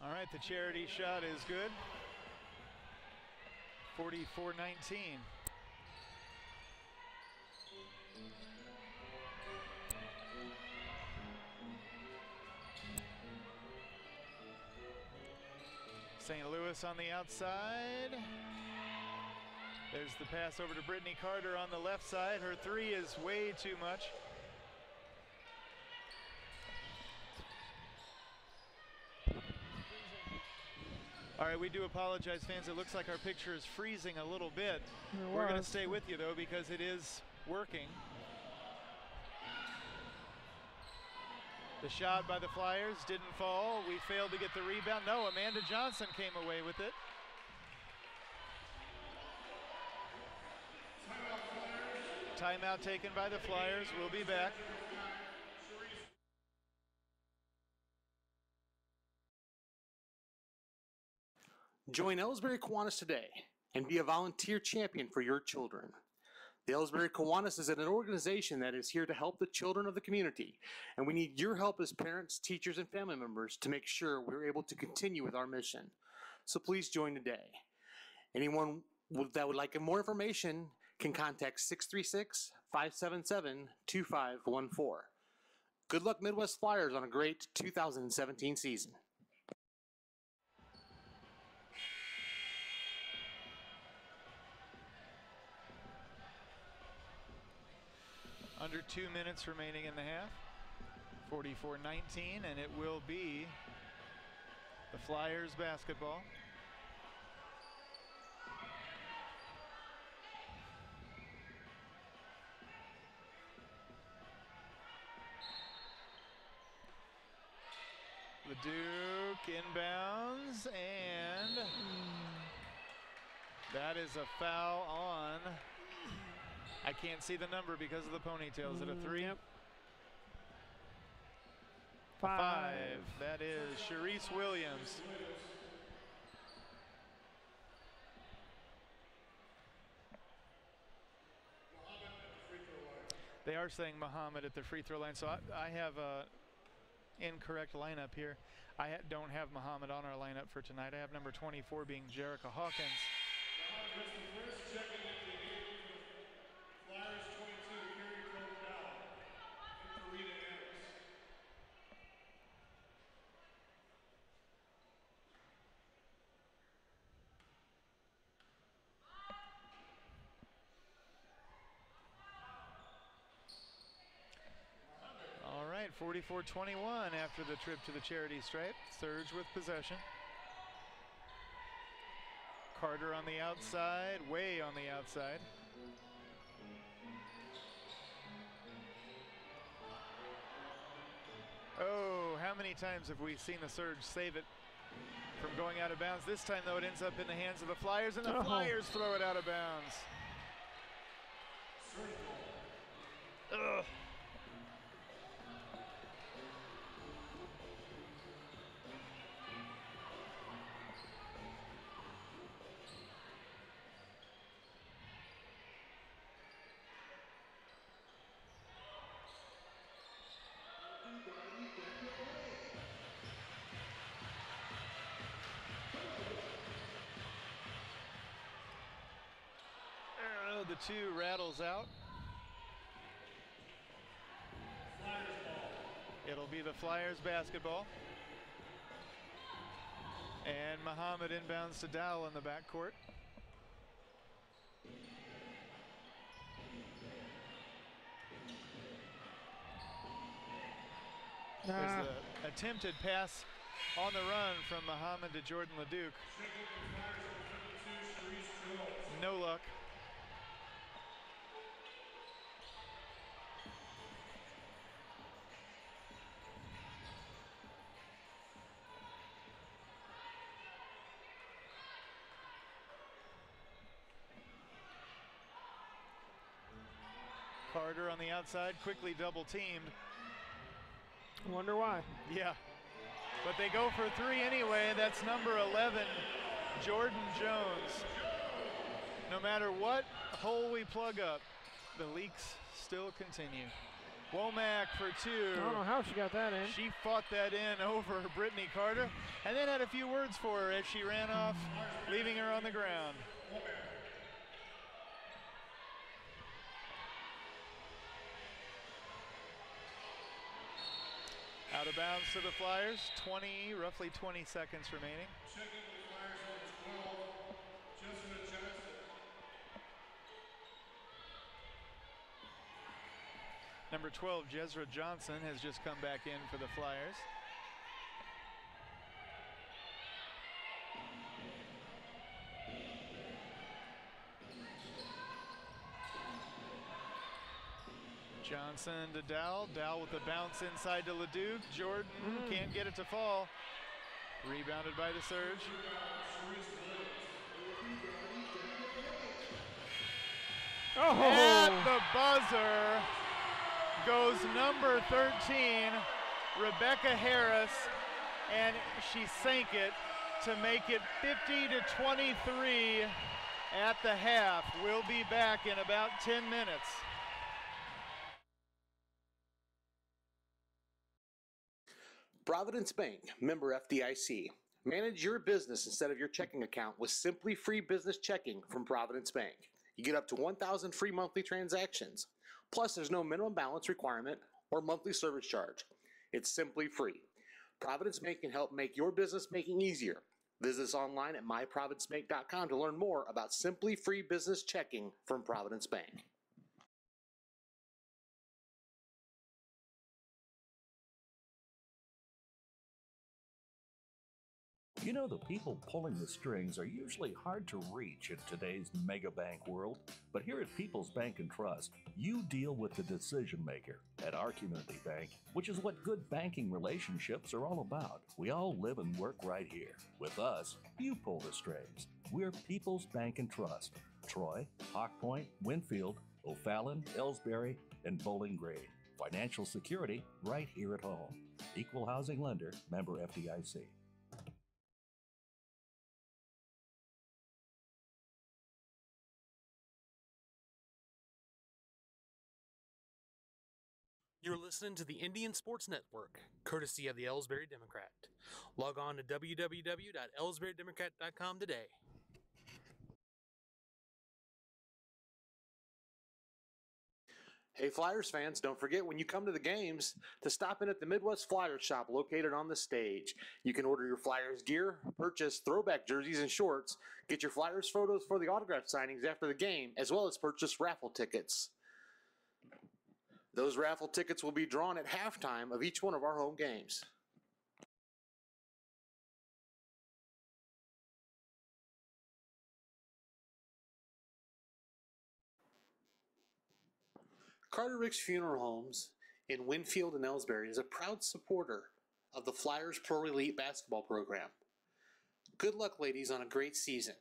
All right, the charity shot is good. 44-19. St. Louis on the outside. There's the pass over to Brittany Carter on the left side. Her three is way too much. All right, we do apologize, fans. It looks like our picture is freezing a little bit. We're going to stay with you, though, because it is working. The shot by the Flyers didn't fall. We failed to get the rebound. No, Amanda Johnson came away with it. Timeout taken by the Flyers. We'll be back. Join Elsberry Kiwanis today and be a volunteer champion for your children. The Elsberry Kiwanis is an organization that is here to help the children of the community, and we need your help as parents, teachers, and family members to make sure we're able to continue with our mission. So please join today. Anyone that would like more information can contact 636-577-2514. Good luck, Midwest Flyers, on a great 2017 season. Under 2 minutes remaining in the half. 44-19, and it will be the Flyers basketball. The Duke inbounds, and that is a foul on, I can't see the number because of the ponytail. Is it a 3? Yep. A 5. That is Sharice Williams. They are saying Muhammad at the free throw line, so I have a incorrect lineup here. I don't have Muhammad on our lineup for tonight. I have number 24 being Jerica Hawkins. All right, 44-21 after the trip to the charity stripe. Surge with possession. Carter on the outside, way on the outside. Oh, how many times have we seen the Surge save it from going out of bounds? This time, though, it ends up in the hands of the Flyers, and the Flyers throw it out of bounds. Ugh. The 2 rattles out. It'll be the Flyers basketball. And Muhammad inbounds to Dowell in the backcourt. There's the attempted pass on the run from Muhammad to Jordan LeDuc. No luck. Carter on the outside, quickly double teamed. Wonder why. Yeah, but they go for 3 anyway. That's number 11, Jordan Jones. No matter what hole we plug up, the leaks still continue. Womack for 2. I don't know how she got that in. She fought that in over Brittany Carter, and then had a few words for her as she ran off, leaving her on the ground. Out of bounds to the Flyers, roughly 20 seconds remaining. Number 12, Jezra Johnson, has just come back in for the Flyers. Johnson to Dowell. Dowell with the bounce inside to LeDuc. Jordan can't get it to fall. Rebounded by the Surge. Oh! At the buzzer goes number 13, Rebecca Harris, and she sank it to make it 50-23 at the half. We'll be back in about 10 minutes. Providence Bank, member FDIC. Manage your business instead of your checking account with Simply Free Business Checking from Providence Bank. You get up to 1,000 free monthly transactions. Plus, there's no minimum balance requirement or monthly service charge. It's simply free. Providence Bank can help make your business making easier. Visit us online at myprovidencebank.com to learn more about simply free business checking from Providence Bank. You know, the people pulling the strings are usually hard to reach in today's mega bank world, but here at People's Bank and Trust, you deal with the decision maker. At our community bank, which is what good banking relationships are all about, we all live and work right here. With us, you pull the strings. We're People's Bank and Trust. Troy, Hawk Point, Winfield, O'Fallon, Elsberry, and Bowling Green. Financial security right here at home. Equal housing lender, member FDIC. You're listening to the Indian Sports Network, courtesy of the Elsberry Democrat. Log on to www.elsberrydemocrat.com today. Hey Flyers fans, don't forget when you come to the games to stop in at the Midwest Flyers shop located on the stage. You can order your Flyers gear, purchase throwback jerseys and shorts, get your Flyers photos for the autograph signings after the game, as well as purchase raffle tickets. Those raffle tickets will be drawn at halftime of each one of our home games. Carter Ricks Funeral Homes in Winfield and Elsberry is a proud supporter of the Flyers Pro Elite basketball program. Good luck, ladies, on a great season.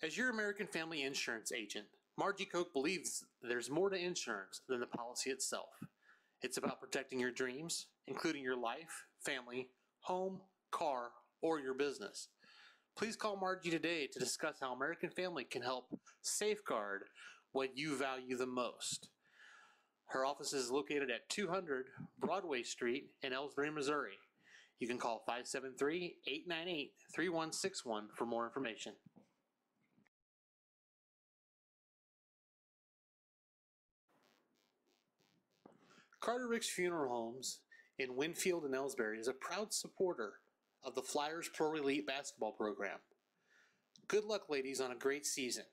As your American Family Insurance agent, Margie Koch believes there's more to insurance than the policy itself. It's about protecting your dreams, including your life, family, home, car, or your business. Please call Margie today to discuss how American Family can help safeguard what you value the most. Her office is located at 200 Broadway Street in Elsberry, Missouri. You can call 573-898-3161 for more information. Carter Ricks Funeral Homes in Winfield and Elsberry is a proud supporter of the Flyers Pro Elite basketball program. Good luck, ladies, on a great season.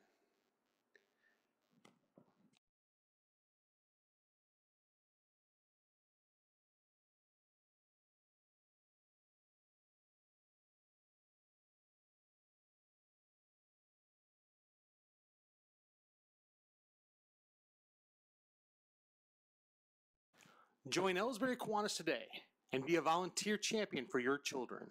Join Elsberry Kiwanis today and be a volunteer champion for your children.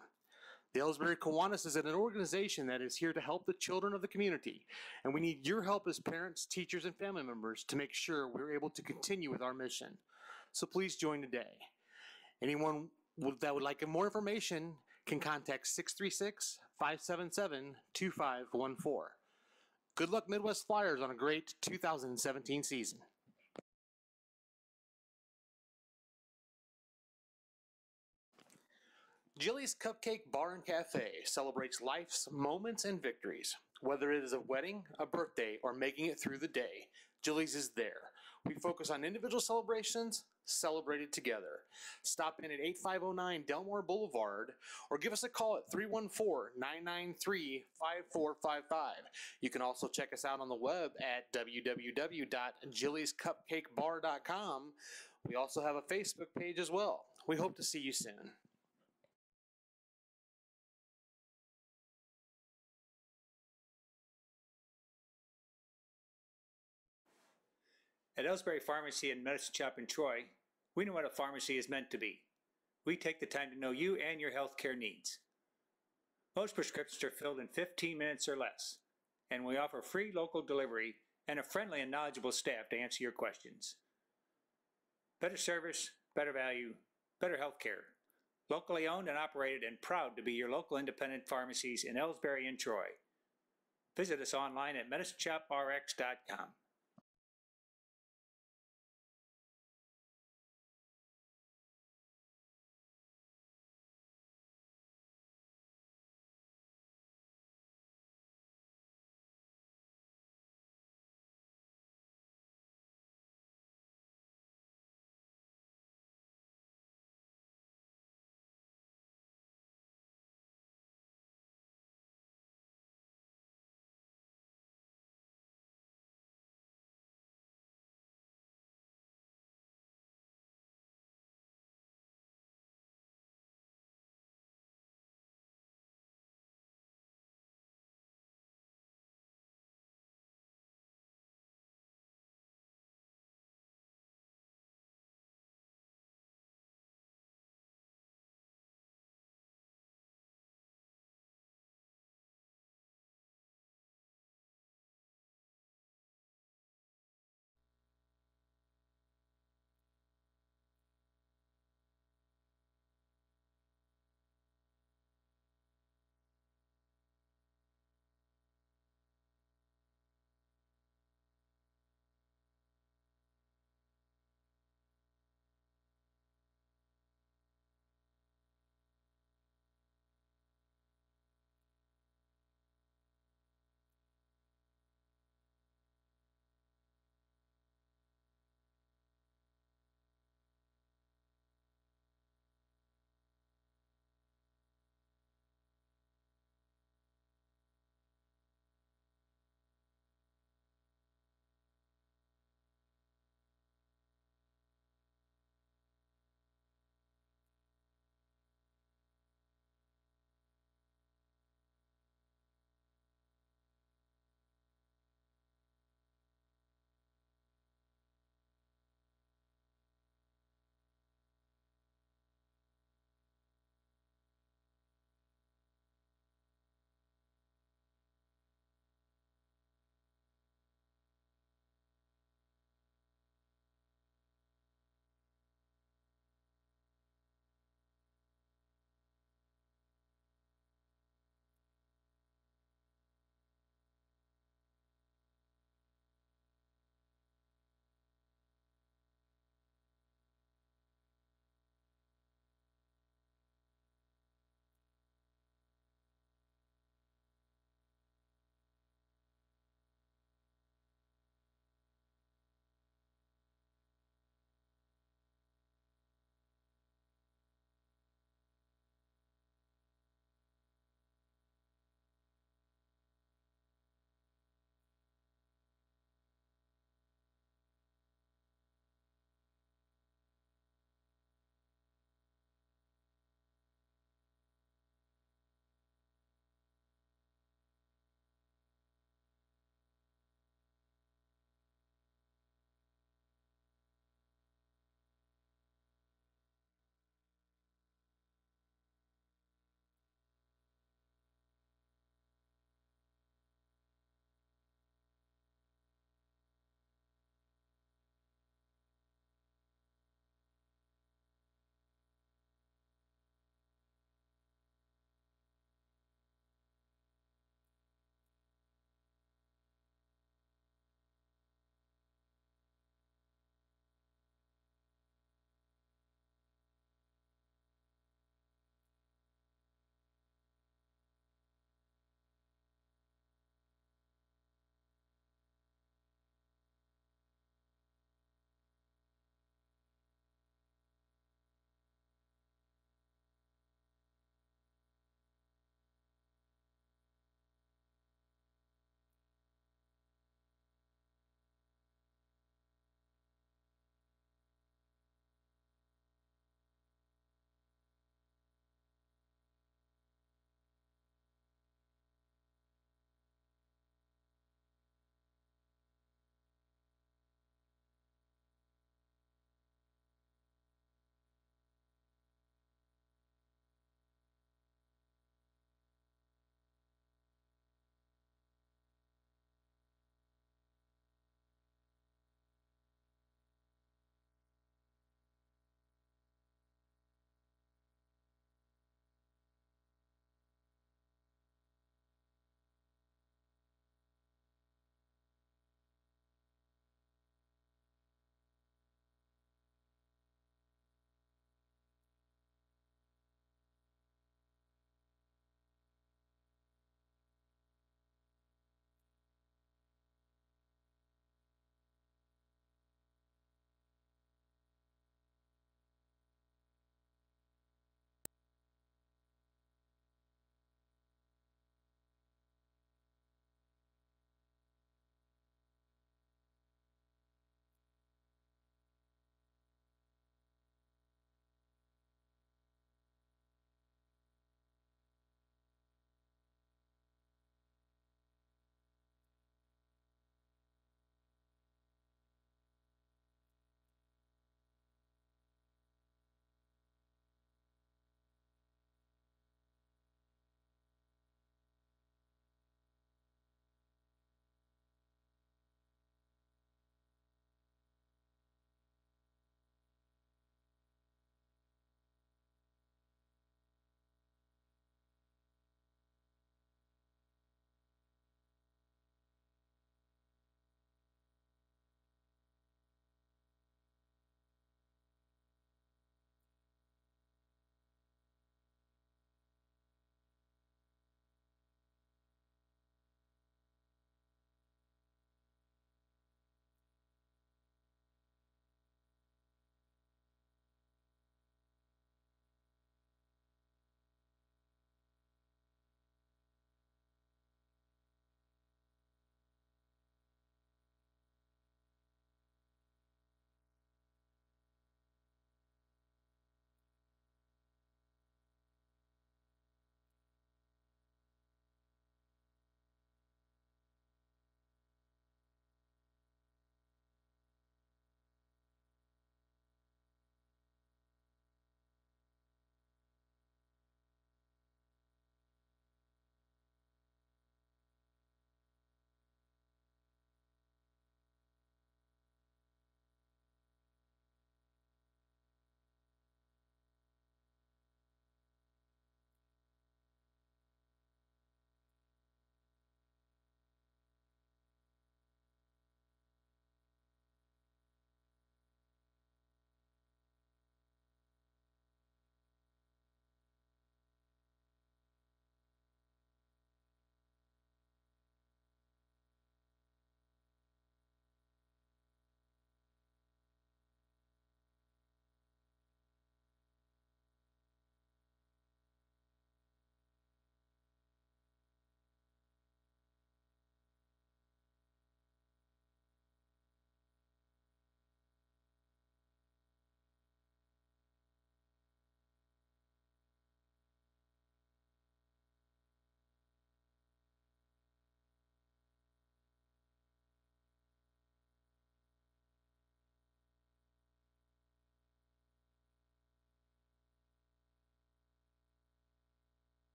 The Elsberry Kiwanis is an organization that is here to help the children of the community, and we need your help as parents, teachers, and family members to make sure we're able to continue with our mission. So please join today. Anyone that would like more information can contact 636-577-2514. Good luck, Midwest Flyers, on a great 2017 season. Jilly's Cupcake Bar and Cafe celebrates life's moments and victories. Whether it is a wedding, a birthday, or making it through the day, Jilly's is there. We focus on individual celebrations celebrated together. Stop in at 8509 Delmore Boulevard or give us a call at 314-993-5455. You can also check us out on the web at www.jillyscupcakebar.com. We also have a Facebook page as well. We hope to see you soon. At Elsberry Pharmacy and Medicine Shop in Troy, we know what a pharmacy is meant to be. We take the time to know you and your healthcare needs. Most prescriptions are filled in 15 minutes or less, and we offer free local delivery and a friendly and knowledgeable staff to answer your questions. Better service, better value, better healthcare. Locally owned and operated and proud to be your local independent pharmacies in Elsberry and Troy. Visit us online at medicineshoprx.com.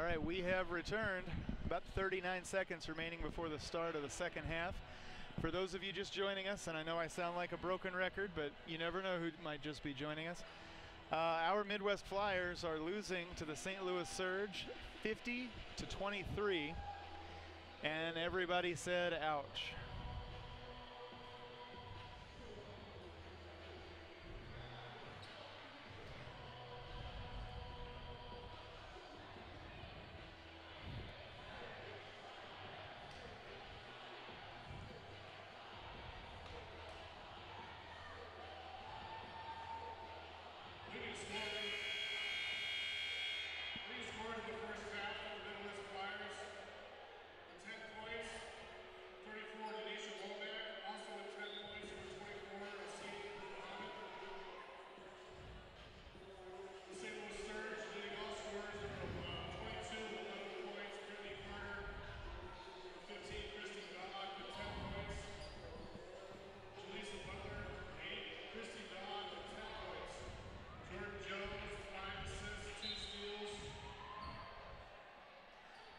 All right, we have returned. About 39 seconds remaining before the start of the second half. For those of you just joining us, and I know I sound like a broken record, but you never know who might just be joining us. Our Midwest Flyers are losing to the St. Louis Surge 50-23, and everybody said ouch.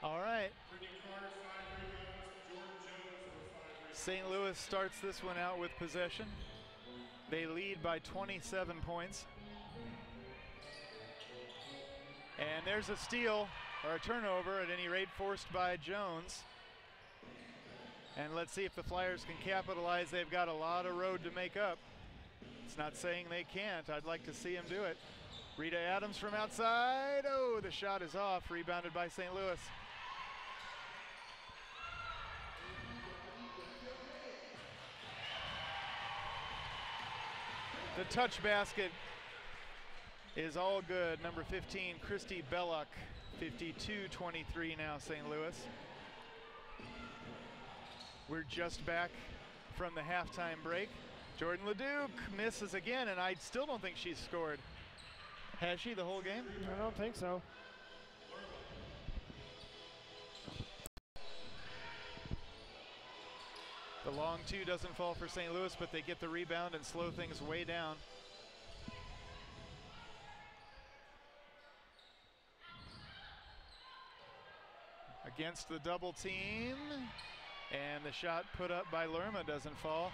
All right. St. Louis starts this one out with possession. They lead by 27 points. And there's a steal, or a turnover at any rate, forced by Jones. And let's see if the Flyers can capitalize. They've got a lot of road to make up. It's not saying they can't. I'd like to see them do it. Rita Adams from outside. Oh, the shot is off, rebounded by St. Louis. The touch basket is all good. Number 15, Christy Belloc, 52-23 now, St. Louis. We're just back from the halftime break. Jordan Leduc misses again, and I still don't think she's scored. Has she the whole game? I don't think so. The long two doesn't fall for St. Louis, but they get the rebound and slow things way down. Against the double team, and the shot put up by Lerma doesn't fall.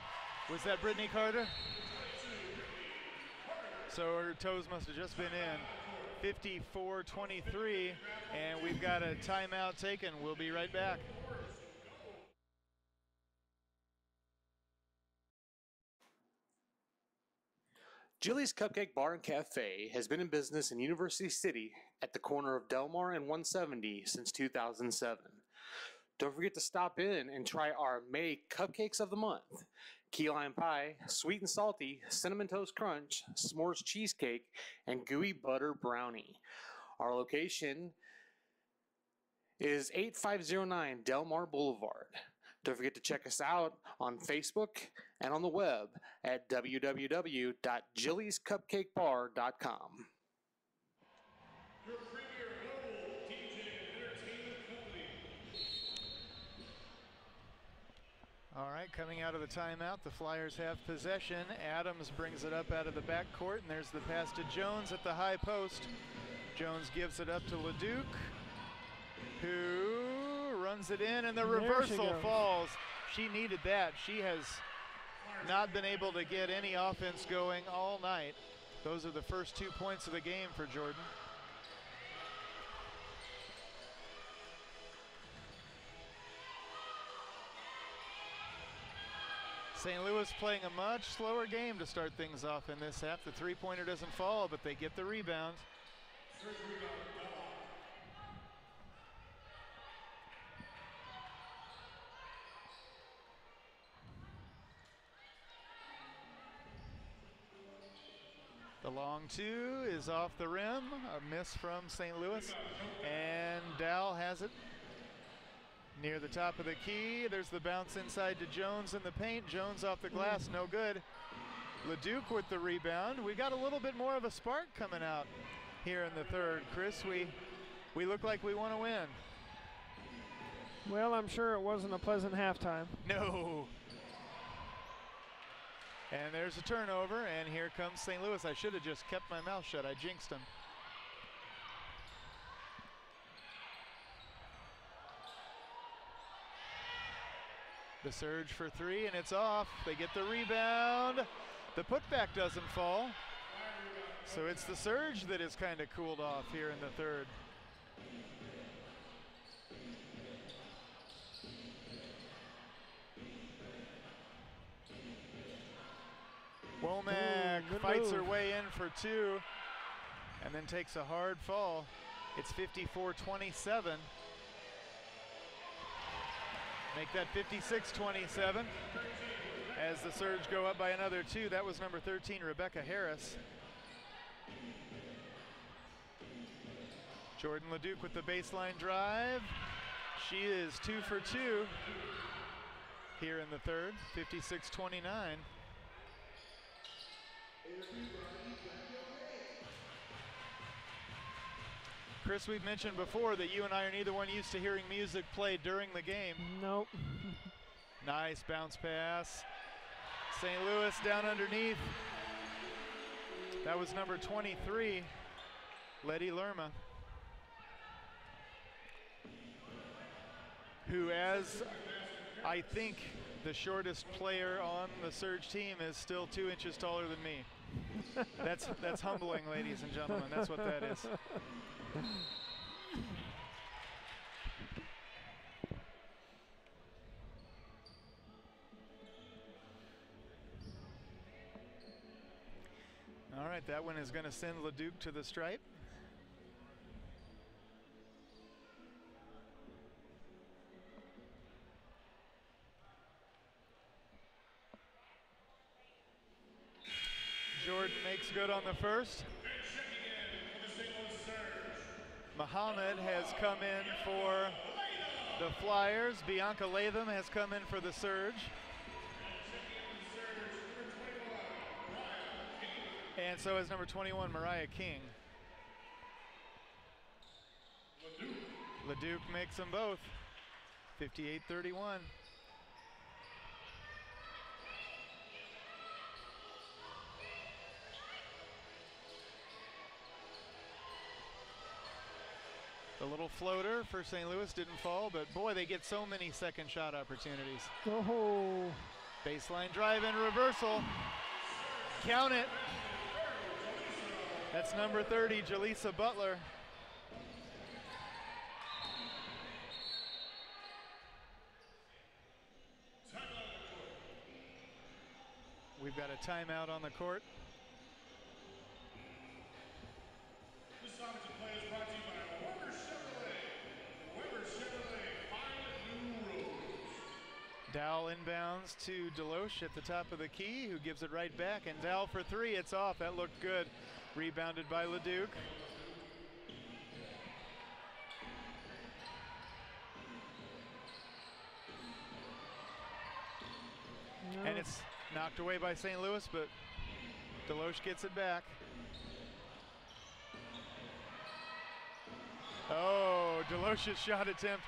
Was that Brittany Carter? So her toes must have just been in. 54-23, and we've got a timeout taken. We'll be right back. Jilly's Cupcake Bar and Cafe has been in business in University City at the corner of Delmar and 170 since 2007. Don't forget to stop in and try our May Cupcakes of the Month. Key lime pie, sweet and salty, cinnamon toast crunch, s'mores cheesecake, and gooey butter brownie. Our location is 8509 Delmar Boulevard. Don't forget to check us out on Facebook and on the web at www.jillyscupcakebar.com. Your premier mobile DJ entertainment company. All right, coming out of the timeout, the Flyers have possession. Adams brings it up out of the backcourt, and there's the pass to Jones at the high post. Jones gives it up to Leduc, who runs it in, and the reversal falls. She needed that. She has not been able to get any offense going all night. Those are the first 2 points of the game for Jordan. St. Louis playing a much slower game to start things off in this half. The three-pointer doesn't fall, but they get the rebound. The long two is off the rim, a miss from St. Louis, and Dow has it near the top of the key. There's the bounce inside to Jones in the paint. Jones off the glass, no good. Leduc with the rebound. We got a little bit more of a spark coming out here in the third. Chris, we look like we want to win. Well, I'm sure it wasn't a pleasant halftime. No. And there's a turnover, and here comes St. Louis. I should have just kept my mouth shut. I jinxed them. The surge for three, and it's off. They get the rebound. The putback doesn't fall. So it's the surge that is kind of cooled off here in the third. Womack fights her way in for two and then takes a hard fall. It's 54-27. Make that 56-27 as the Surge go up by another two. That was number 13, Rebecca Harris. Jordan Leduc with the baseline drive. She is 2 for 2 here in the third, 56-29. Chris, we've mentioned before that you and I are neither one used to hearing music played during the game. Nope. Nice bounce pass. St. Louis down underneath. That was number 23, Letty Lerma, who, as I think the shortest player on the Surge team, is still 2 inches taller than me. That's humbling, ladies and gentlemen. That's what that is. All right, that one is going to send Leduc to the stripe. Jordan makes good on the first. Muhammad has come in for the Flyers. Bianca Latham has come in for the Surge. And so is number 21, Mariah King. Leduc makes them both. 58-31. The little floater for St. Louis didn't fall, but boy, they get so many second shot opportunities. Oh. Baseline drive and reversal. Count it. That's number 30, Jaleesa Butler. We've got a timeout on the court. This offensive play is brought to you by Weber Chevrolet. Weber Chevrolet, find new roads. Dowell inbounds to Deloche at the top of the key, who gives it right back, and Dowell for three. It's off. That looked good. Rebounded by Leduc. No. And it's knocked away by St. Louis, but Deloche gets it back. Oh, Deloche's shot attempt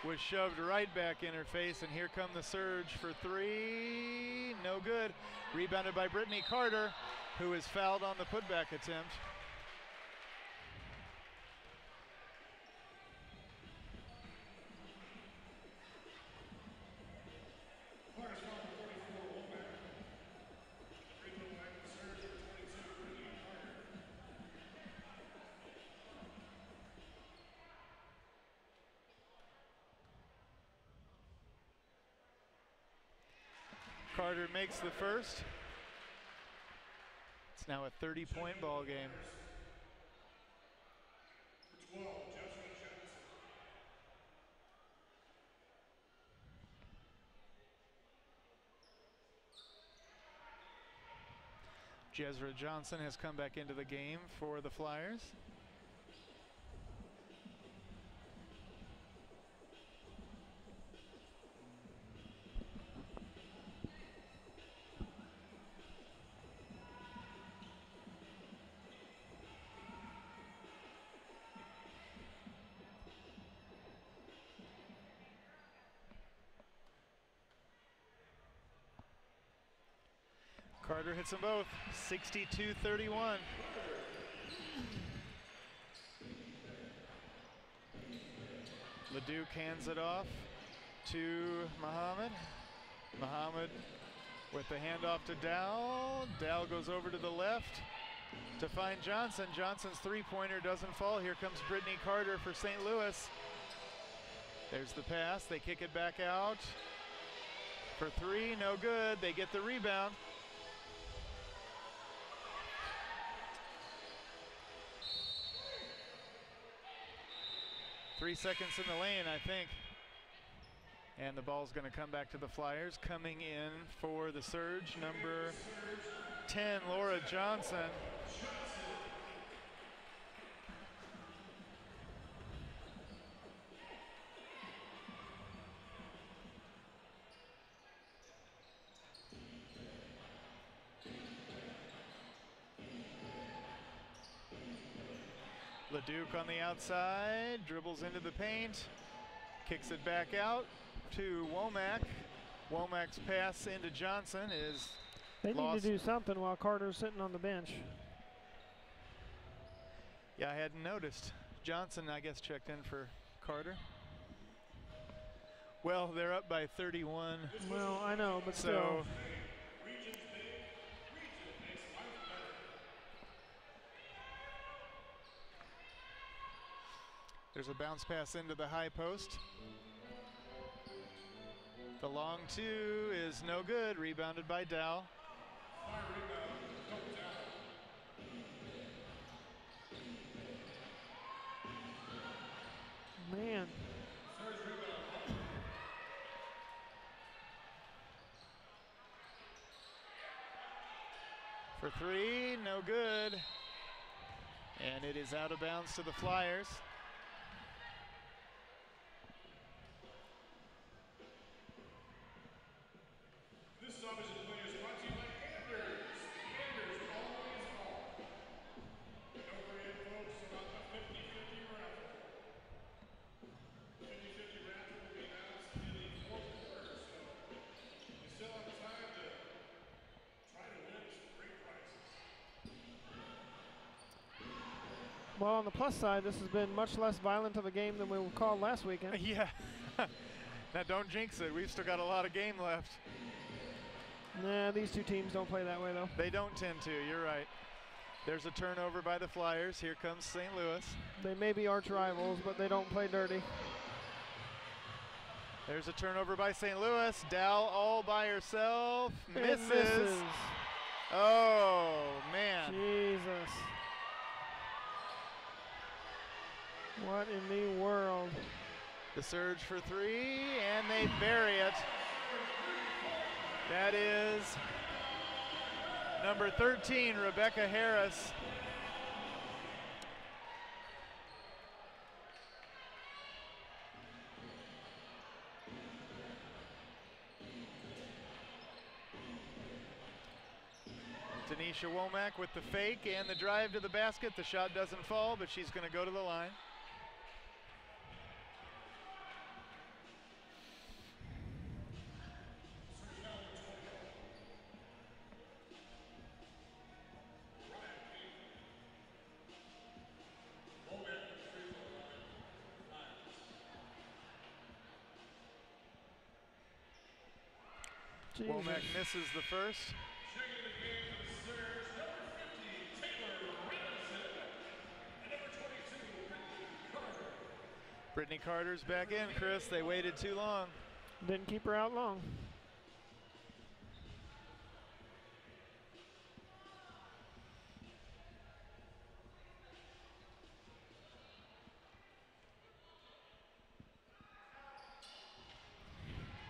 was shoved right back in her face, and here come the Surge for three. No good. Rebounded by Brittany Carter, who is fouled on the putback attempt. Carter makes the first. It's now a 30-point ball game. Jezra Johnson has come back into the game for the Flyers. Carter hits them both, 62-31. Leduc hands it off to Muhammad. Muhammad with the handoff to Dow. Dow goes over to the left to find Johnson. Johnson's three-pointer doesn't fall. Here comes Brittany Carter for St. Louis. There's the pass. They kick it back out for three. No good. They get the rebound. Three seconds in the lane, I think. And the ball's going to come back to the Flyers. Coming in for the Surge, number 10, Laura Johnson. LeDuc on the outside, dribbles into the paint, kicks it back out to Womack. Womack's pass into Johnson is They lost. need to do something while Carter's sitting on the bench. Yeah, I hadn't noticed. Johnson, I guess, checked in for Carter. Well, they're up by 31. Well, I know, but So still. there's a bounce pass into the high post. The long two is no good, rebounded by Dow. Man. For three, no good. And it is out of bounds to the Flyers. This television play is brought to you by Anders. Anders always on. And don't forget, folks, about the 50-50 raffle. 50-50 raffle will be announced in the fourth quarter, so you still have time to try to win some great prizes. Well, on the plus side, this has been much less violent of a game than we called last weekend. Yeah. Now don't jinx it. We've still got a lot of game left. Nah, these two teams don't play that way, though. They don't tend to. You're right. There's a turnover by the Flyers. Here comes St. Louis. They may be arch rivals, but they don't play dirty. There's a turnover by St. Louis. Dow all by herself. And Misses. Oh, man. Jesus. What in the world? The Surge for three, and they bury it. That is number 13, Rebecca Harris. Tanisha Womack with the fake and the drive to the basket. The shot doesn't fall, but she's going to go to the line. Jesus. Womack misses the first. Checking the game for the Surge, number 50, Taylor Robinson, and number 22, Brittany Carter. Brittany Carter's back in, Chris. They waited too long. Didn't keep her out long.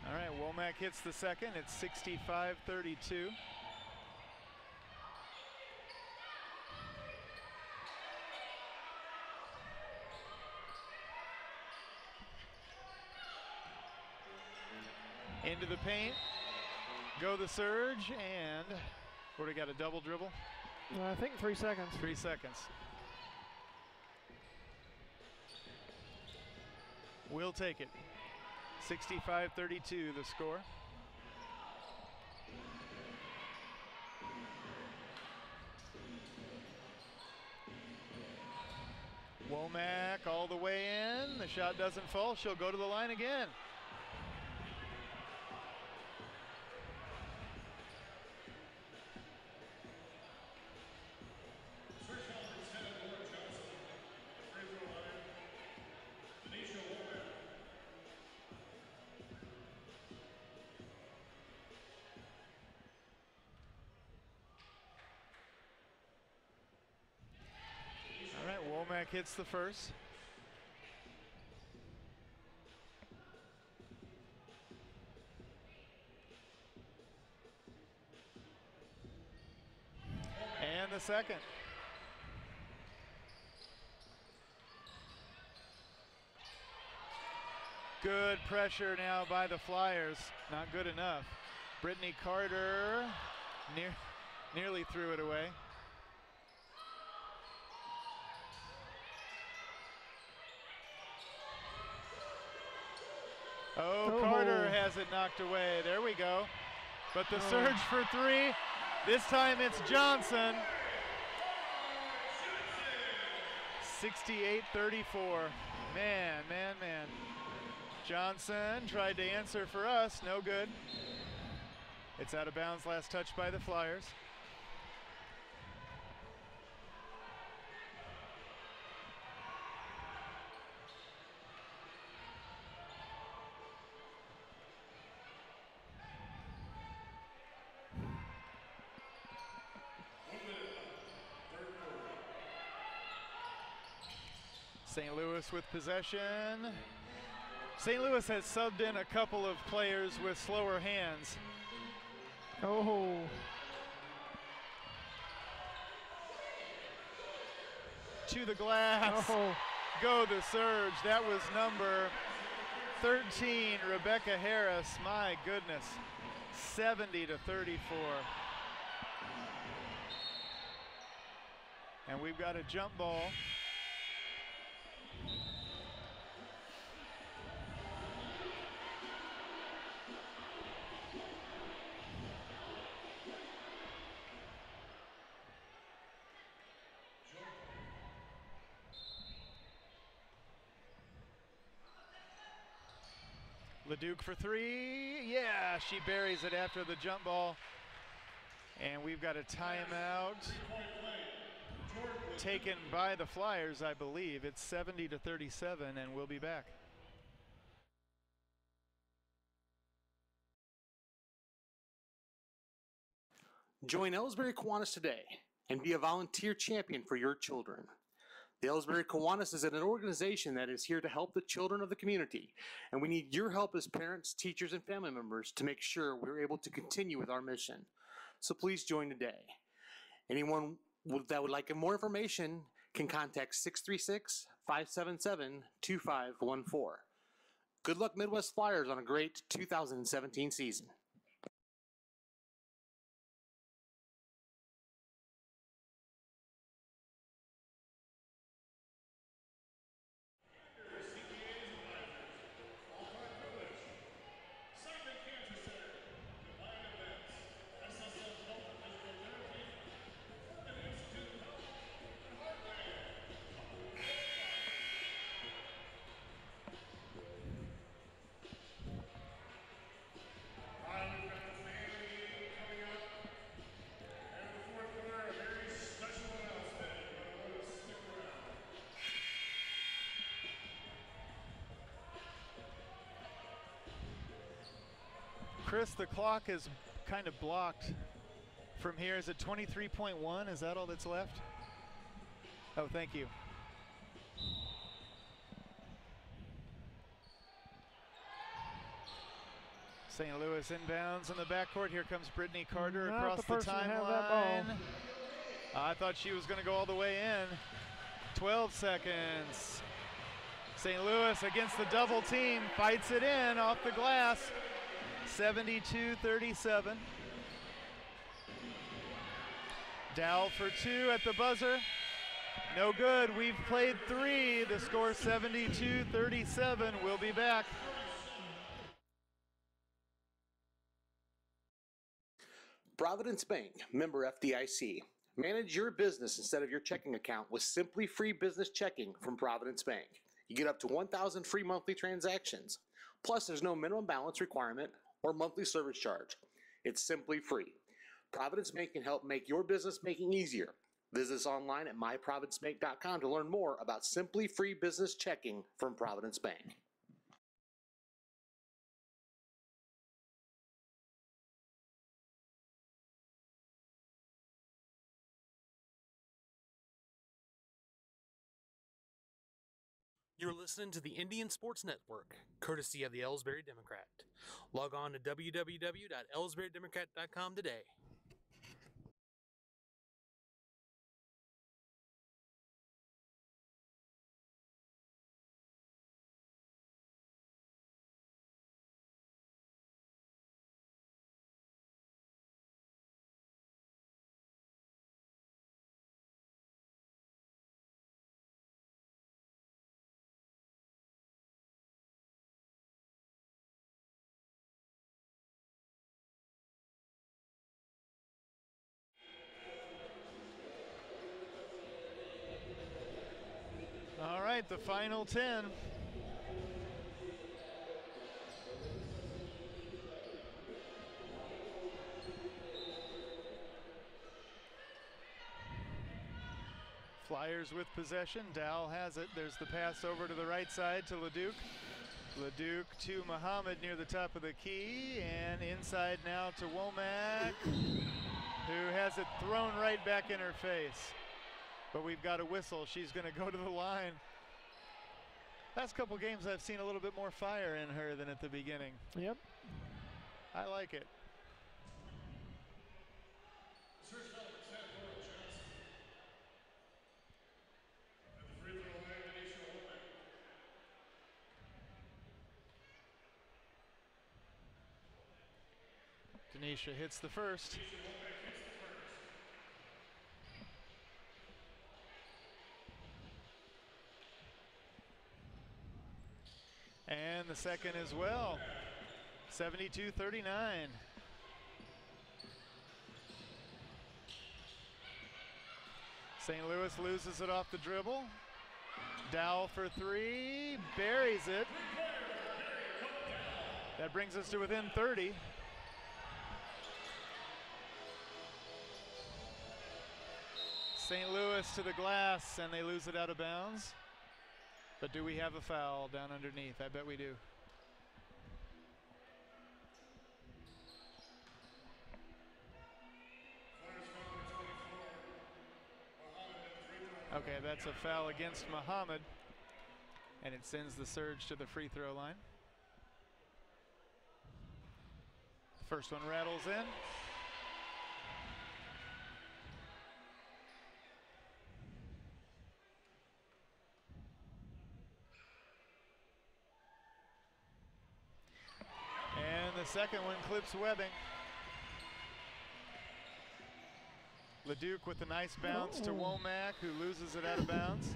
All right, Womack hits the second. It's 65-32. Into the paint. Go the Surge, and what do we got, a double dribble? I think 3 seconds. 3 seconds. We'll take it. 65-32 the score. Womack all the way in. The shot doesn't fall. She'll go to the line again. Womack hits the first. And the second. Good pressure now by the Flyers. Not good enough. Brittany Carter nearly threw it away. Oh, Carter has it knocked away. There we go. But the surge for three. This time it's Johnson. 68-34. Man. Johnson tried to answer for us. No good. It's out of bounds. Last touch by the Flyers. St. Louis with possession. St. Louis has subbed in a couple of players with slower hands. Oh. To the glass. Oh. Go the surge. That was number 13, Rebecca Harris. My goodness. 70-34. And we've got a jump ball. LeDuc for three. Yeah, she buries it after the jump ball. And we've got a timeout taken by the Flyers, I believe. It's 70-37, and we'll be back. Join Elsberry Kiwanis today and be a volunteer champion for your children. The Elsberry Kiwanis is an organization that is here to help the children of the community, and we need your help as parents, teachers, and family members to make sure we're able to continue with our mission. So please join today. Anyone that would like more information can contact 636-577-2514. Good luck, Midwest Flyers, on a great 2017 season. Chris, the clock is kind of blocked from here. Is it 23.1? Is that all that's left? Oh, thank you. St. Louis inbounds in the backcourt. Here comes Brittany Carter across the timeline. I thought she was going to go all the way in. 12 seconds. St. Louis against the double team, fights it in off the glass. 72-37. Dowell for two at the buzzer. No good. We've played three. The score 72-37. We'll be back. Providence Bank, member FDIC. Manage your business instead of your checking account with Simply Free Business Checking from Providence Bank. You get up to 1,000 free monthly transactions. Plus, there's no minimum balance requirement or monthly service charge. It's simply free. Providence Bank can help make your business making easier. Visit us online at myprovidencebank.com to learn more about Simply Free Business Checking from Providence Bank. You're listening to the Indian Sports Network, courtesy of the Elsberry Democrat. Log on to www.elsberrydemocrat.com today. All right, the final 10. Flyers with possession. Dow has it. There's the pass over to the right side to Leduc. Leduc to Muhammad near the top of the key, and inside now to Womack, who has it thrown right back in her face. But we've got a whistle. She's going to go to the line. Last couple games I've seen a little bit more fire in her than at the beginning. Yep. I like it. Denisha hits the first. And the second as well. 72-39. St. Louis loses it off the dribble. Dowell for three, buries it. That brings us to within 30. St. Louis to the glass, and they lose it out of bounds. But do we have a foul down underneath? I bet we do. Okay, that's a foul against Muhammad, and it sends the Surge to the free throw line. First one rattles in. And the second one clips Webbing. Leduc with a nice bounce to Womack, who loses it out of bounds.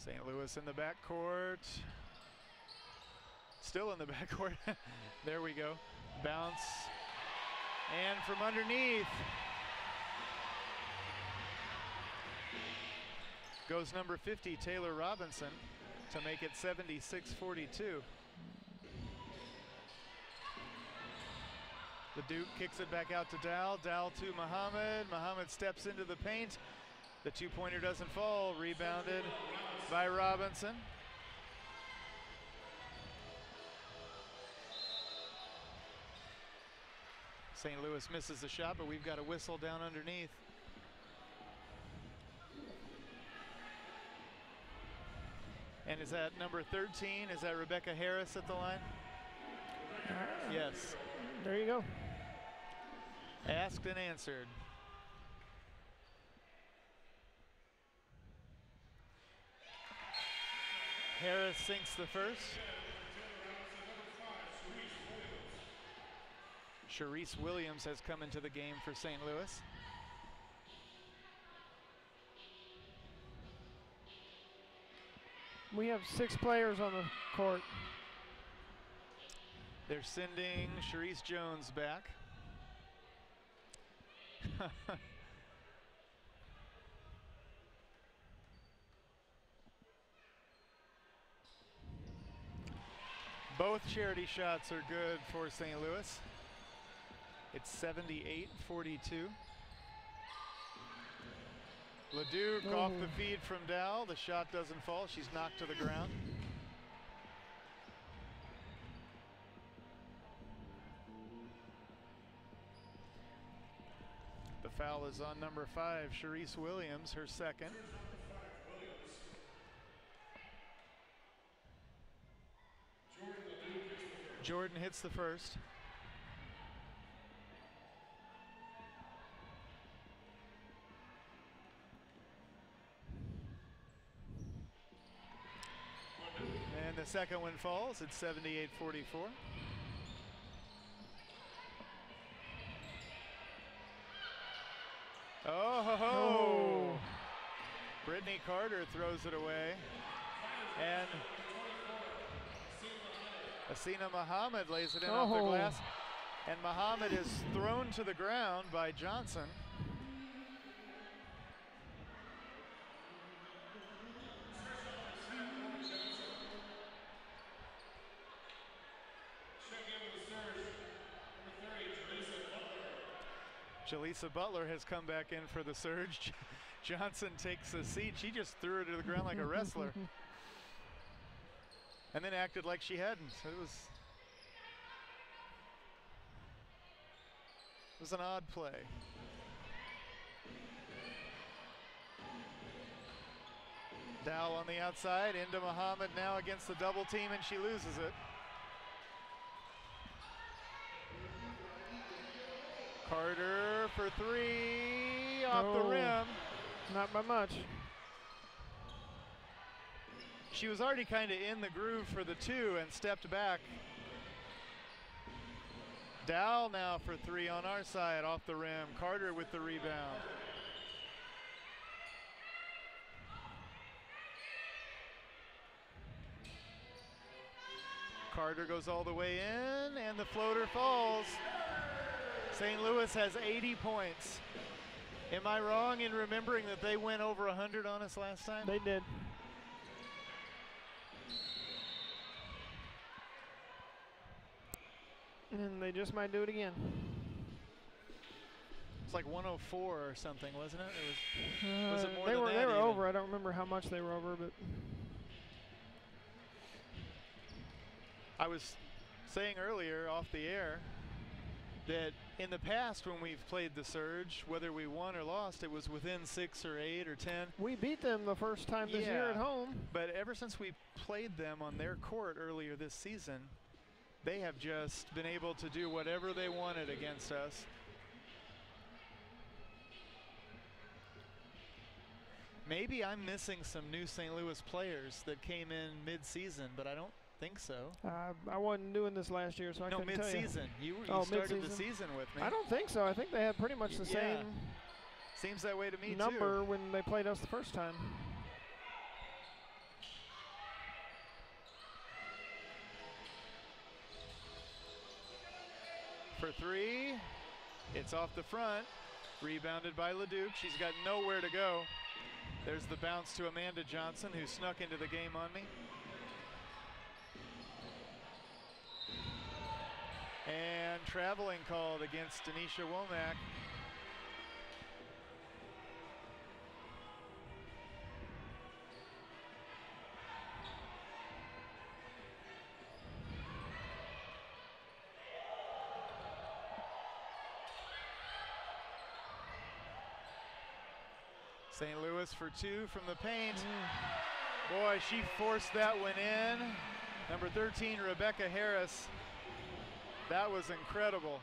St. Louis in the backcourt. Still in the backcourt. There we go. Bounce. And from underneath goes number 50, Taylor Robinson, to make it 76-42. The Duke kicks it back out to Dowell. Dowell to Muhammad. Muhammad steps into the paint. The two-pointer doesn't fall. Rebounded by Robinson. St. Louis misses the shot, but we've got a whistle down underneath. And is that number 13? Is that Rebecca Harris at the line? Yes. There you go. Asked and answered. Harris sinks the first. Sharice Williams has come into the game for St. Louis. We have 6 players on the court. They're sending Sharice Jones back. Both charity shots are good for St. Louis. It's 78-42. Leduc off the feed from Dowell. The shot doesn't fall. She's knocked to the ground. Foul is on number 5, Sharice Williams, her second. Jordan hits the first. And the second one falls. It's 78-44. Oh, ho, ho. Brittany Carter throws it away. And Asina Muhammad lays it in off the glass. And Muhammad is thrown to the ground by Johnson. Jaleesa Butler has come back in for the surge. Johnson takes a seat. She just threw it to the ground like a wrestler. And then acted like she hadn't. It was an odd play. Dowell on the outside, into Muhammad now against the double team, and she loses it. Carter for three, off the rim. Not by much. She was already kind of in the groove for the two and stepped back. Dowell now for three on our side, off the rim. Carter with the rebound. Carter goes all the way in, and the floater falls. St. Louis has 80 points. Am I wrong in remembering that they went over 100 on us last time? They did. And they just might do it again. It's like 104 or something, wasn't it? Was it more they than were that They were even? over. I don't remember how much they were over, but I was saying earlier off the air that in the past when we've played the Surge, whether we won or lost, it was within 6 or 8 or 10. we beat them the first time this year at home. But ever since we played them on their court earlier this season, they have just been able to do whatever they wanted against us. Maybe I'm missing some new St. Louis players that came in mid-season, but I don't think so. I wasn't doing this last year, so I couldn't tell you. Mid-season. You started the mid-season. season with me. I don't think so. I think they had pretty much the same Seems that way to me number too. when they played us the first time. For three, it's off the front. Rebounded by Leduc. She's got nowhere to go. There's the bounce to Amanda Johnson, who snuck into the game on me. And traveling called against Denisha Womack. St. Louis for two from the paint. Boy, she forced that one in. Number 13, Rebecca Harris. That was incredible.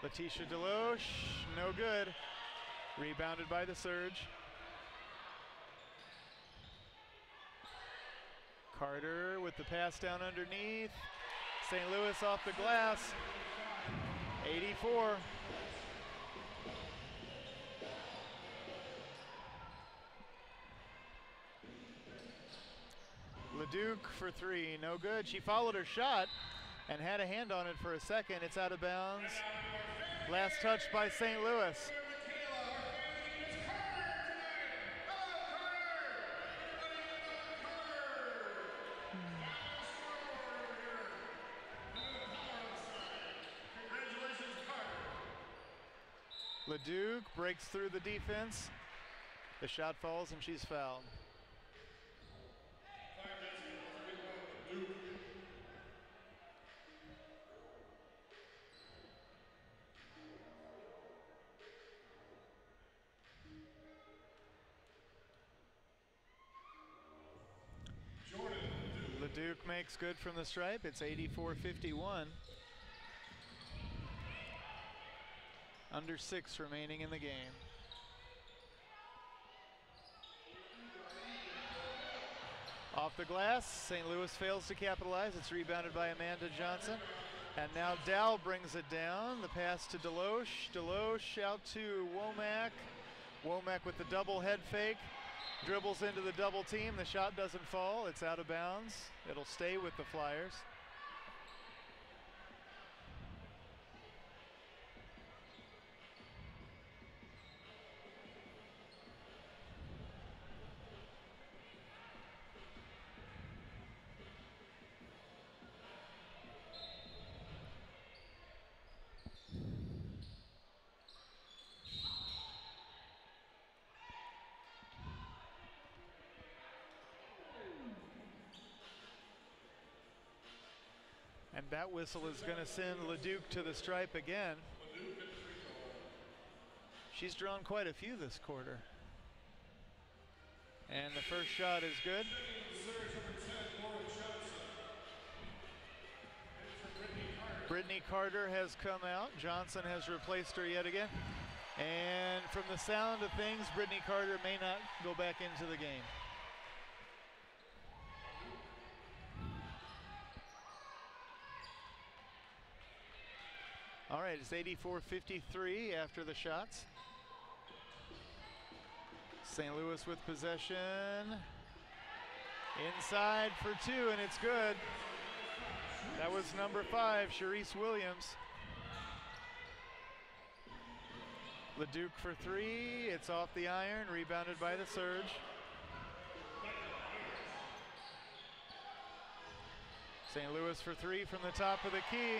Letitia Deloche, no good. Rebounded by the Surge. Carter with the pass down underneath. St. Louis off the glass. 84. Leduc for three, no good. She followed her shot and had a hand on it for a second. It's out of bounds. Last touch by St. Louis. Leduc breaks through the defense. The shot falls and she's fouled. Leduc makes good from the stripe. It's 84-51. Under 6 remaining in the game. Off the glass, St. Louis fails to capitalize. It's rebounded by Amanda Johnson. And now Dow brings it down. The pass to Deloche. Deloche out to Womack. Womack with the double head fake. Dribbles into the double team. The shot doesn't fall. It's out of bounds. It'll stay with the Flyers. And that whistle is going to send Leduc to the stripe again. She's drawn quite a few this quarter. And the first shot is good. Brittany Carter has come out. Johnson has replaced her yet again. And from the sound of things, Brittany Carter may not go back into the game. All right, it's 84-53 after the shots. St. Louis with possession. Inside for 2, and it's good. That was number 5, Charisse Williams. Leduc for 3, it's off the iron, rebounded by the Surge. St. Louis for 3 from the top of the key.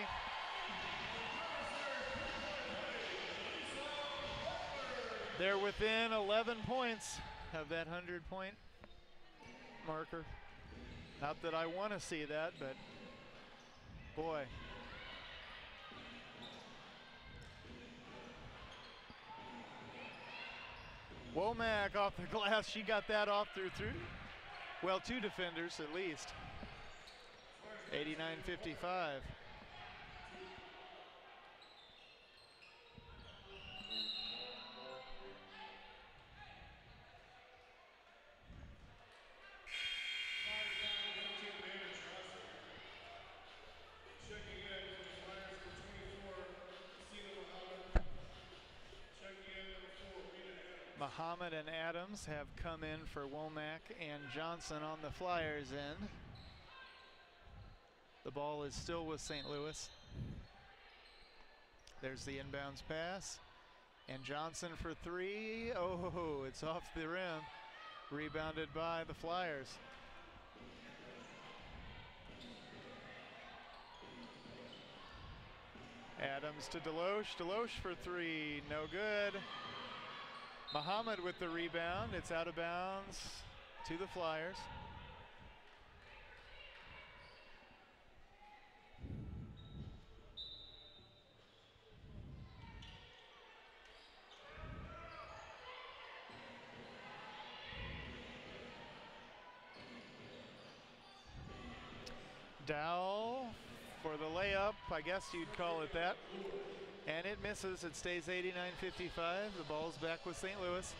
They're within 11 points of that 100-point marker. Not that I want to see that, but boy. Womack off the glass. She got that off through, well, 2 defenders at least. 89-55. Muhammad and Adams have come in for Womack and Johnson on the Flyers end. The ball is still with St. Louis. There's the inbounds pass. And Johnson for 3. Oh, it's off the rim. Rebounded by the Flyers. Adams to Deloche. Deloche for 3. No good. Muhammad with the rebound. It's out of bounds to the Flyers. Dowell for the layup, I guess you'd call it that. And it misses. It stays 89-55. The ball's back with St. Louis.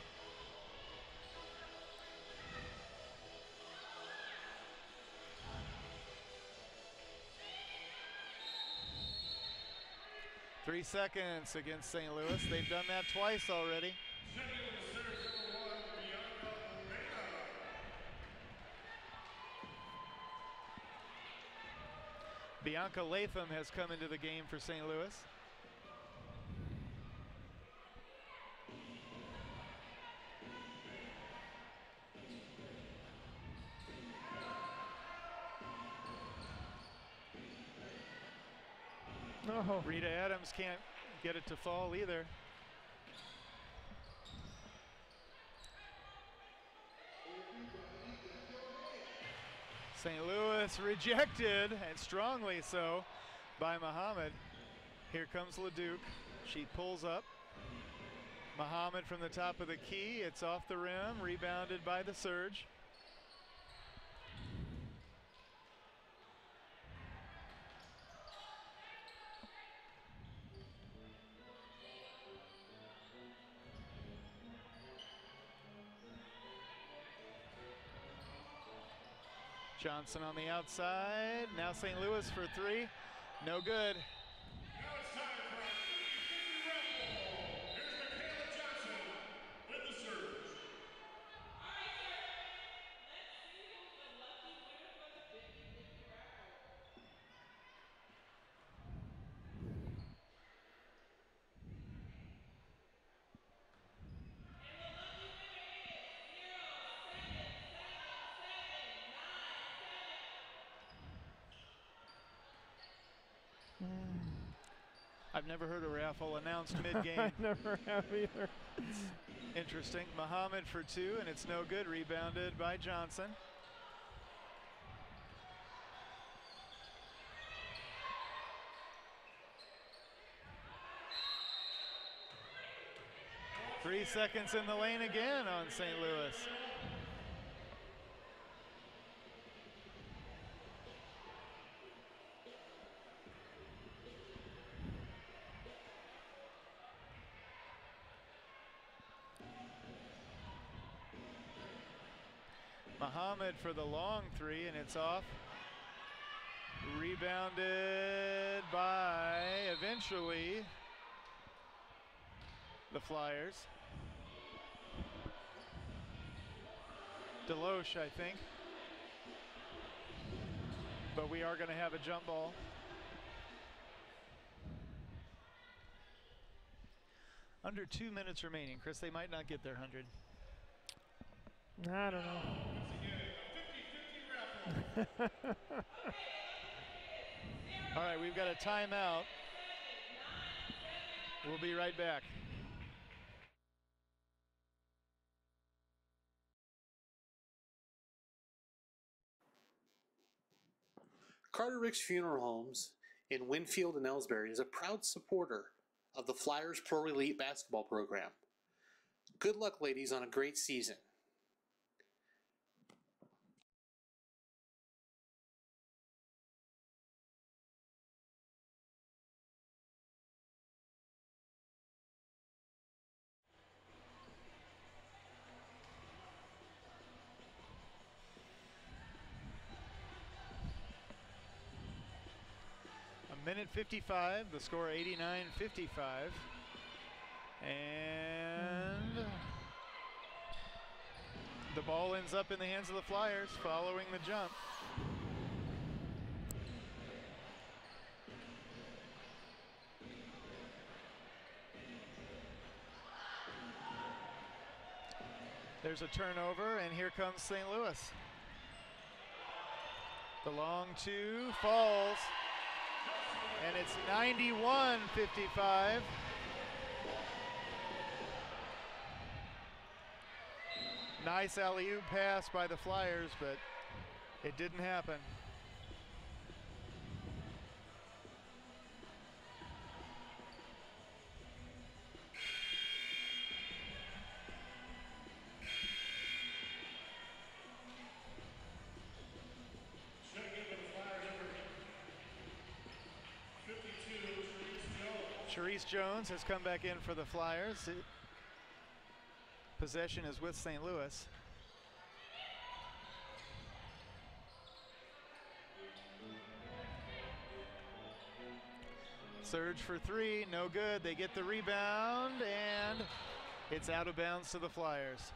Three seconds against St. Louis. They've done that twice already. Bianca Latham has come into the game for St. Louis. Oh. Rita Adams can't get it to fall either. St. Louis rejected, and strongly so, by Muhammad. Here comes LeDuc. She pulls up. Muhammad from the top of the key. It's off the rim, rebounded by the Surge. Johnson on the outside. Now St. Louis for three. No good. Now it's time for our 50-50 round ball. Here's Michaela Johnson with the Surge. I've never heard a raffle announced mid-game. I never have either. Interesting. Muhammad for two, and it's no good. Rebounded by Johnson. Three seconds in the lane again on St. Louis. Muhammad for the long three, and it's off. Rebounded by, eventually, the Flyers. Deloche, I think. But we are going to have a jump ball. Under 2 minutes remaining. Chris, they might not get their 100. I don't know. Once again, a 50-50 raffle. All right, we've got a timeout. We'll be right back. Carter Ricks Funeral Homes in Winfield and Elsberry is a proud supporter of the Flyers Pro Elite basketball program. Good luck, ladies, on a great season. Minute 55, the score 89-55. And the ball ends up in the hands of the Flyers following the jump. There's a turnover, and here comes St. Louis. The long two falls. And it's 91-55. Nice alley-oop pass by the Flyers, but it didn't happen. Charisse Jones has come back in for the Flyers. Possession is with St. Louis. Surge for three, no good. They get the rebound, and it's out of bounds to the Flyers.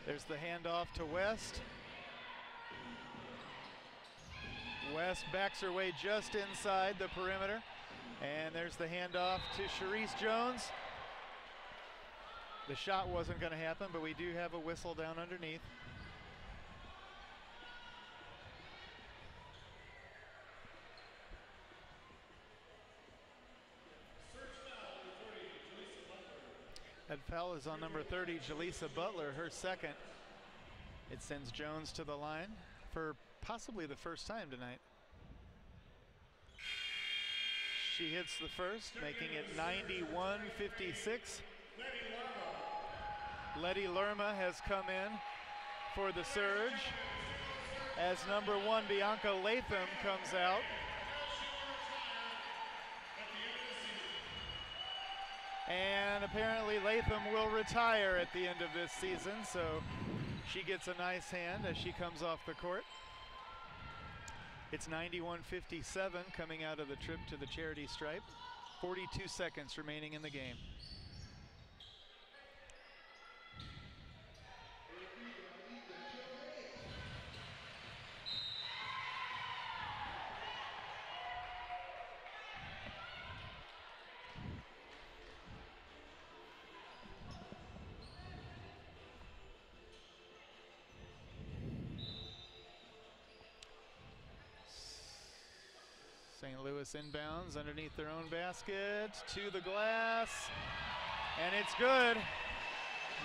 There's the handoff to West. West backs her way just inside the perimeter. And there's the handoff to Charisse Jones. The shot wasn't going to happen, but we do have a whistle down underneath. That foul is on number 30, Jaleesa Butler, her second. It sends Jones to the line for possibly the first time tonight. She hits the first, making it 91-56. Letty Lerma has come in for the surge as number 1, Bianca Latham, comes out. And apparently Latham will retire at the end of this season, so she gets a nice hand as she comes off the court. It's 91-57 coming out of the trip to the charity stripe. 42 seconds remaining in the game. St. Louis inbounds underneath their own basket to the glass, and it's good.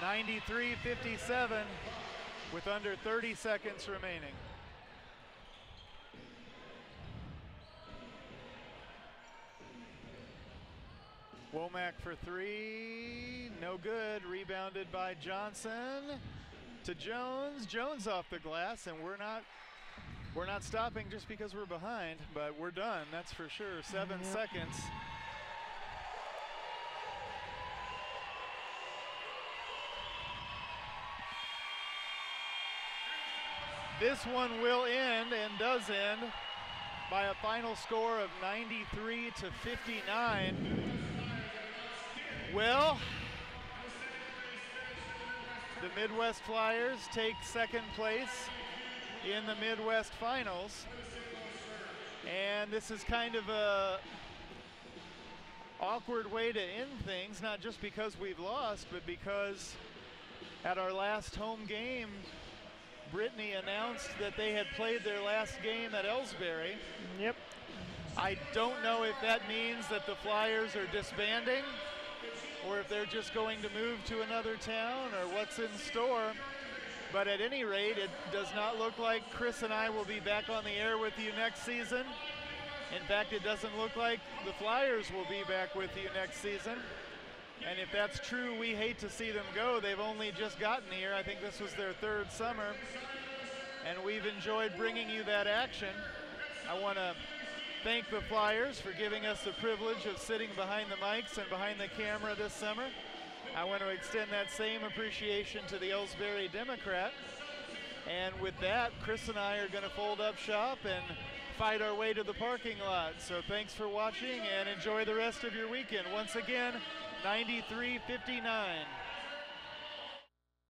93-57 with under 30 seconds remaining. Womack for three, no good. Rebounded by Johnson to Jones. Jones off the glass, and we're not stopping just because we're behind, but we're done, that's for sure. 7 seconds. This one will end, and does end, by a final score of 93-59. Well, the Midwest Flyers take second place in the Midwest Finals, and this is kind of a awkward way to end things, not just because we've lost, but because at our last home game, Brittany announced that they had played their last game at Elsberry. Yep. I don't know if that means that the Flyers are disbanding or if they're just going to move to another town or what's in store. But at any rate, it does not look like Chris and I will be back on the air with you next season. In fact, it doesn't look like the Flyers will be back with you next season. And if that's true, we hate to see them go. They've only just gotten here. I think this was their third summer. And we've enjoyed bringing you that action. I want to thank the Flyers for giving us the privilege of sitting behind the mics and behind the camera this summer. I want to extend that same appreciation to the Elsberry Democrat. And with that, Chris and I are going to fold up shop and fight our way to the parking lot. So thanks for watching and enjoy the rest of your weekend. Once again, 93-59.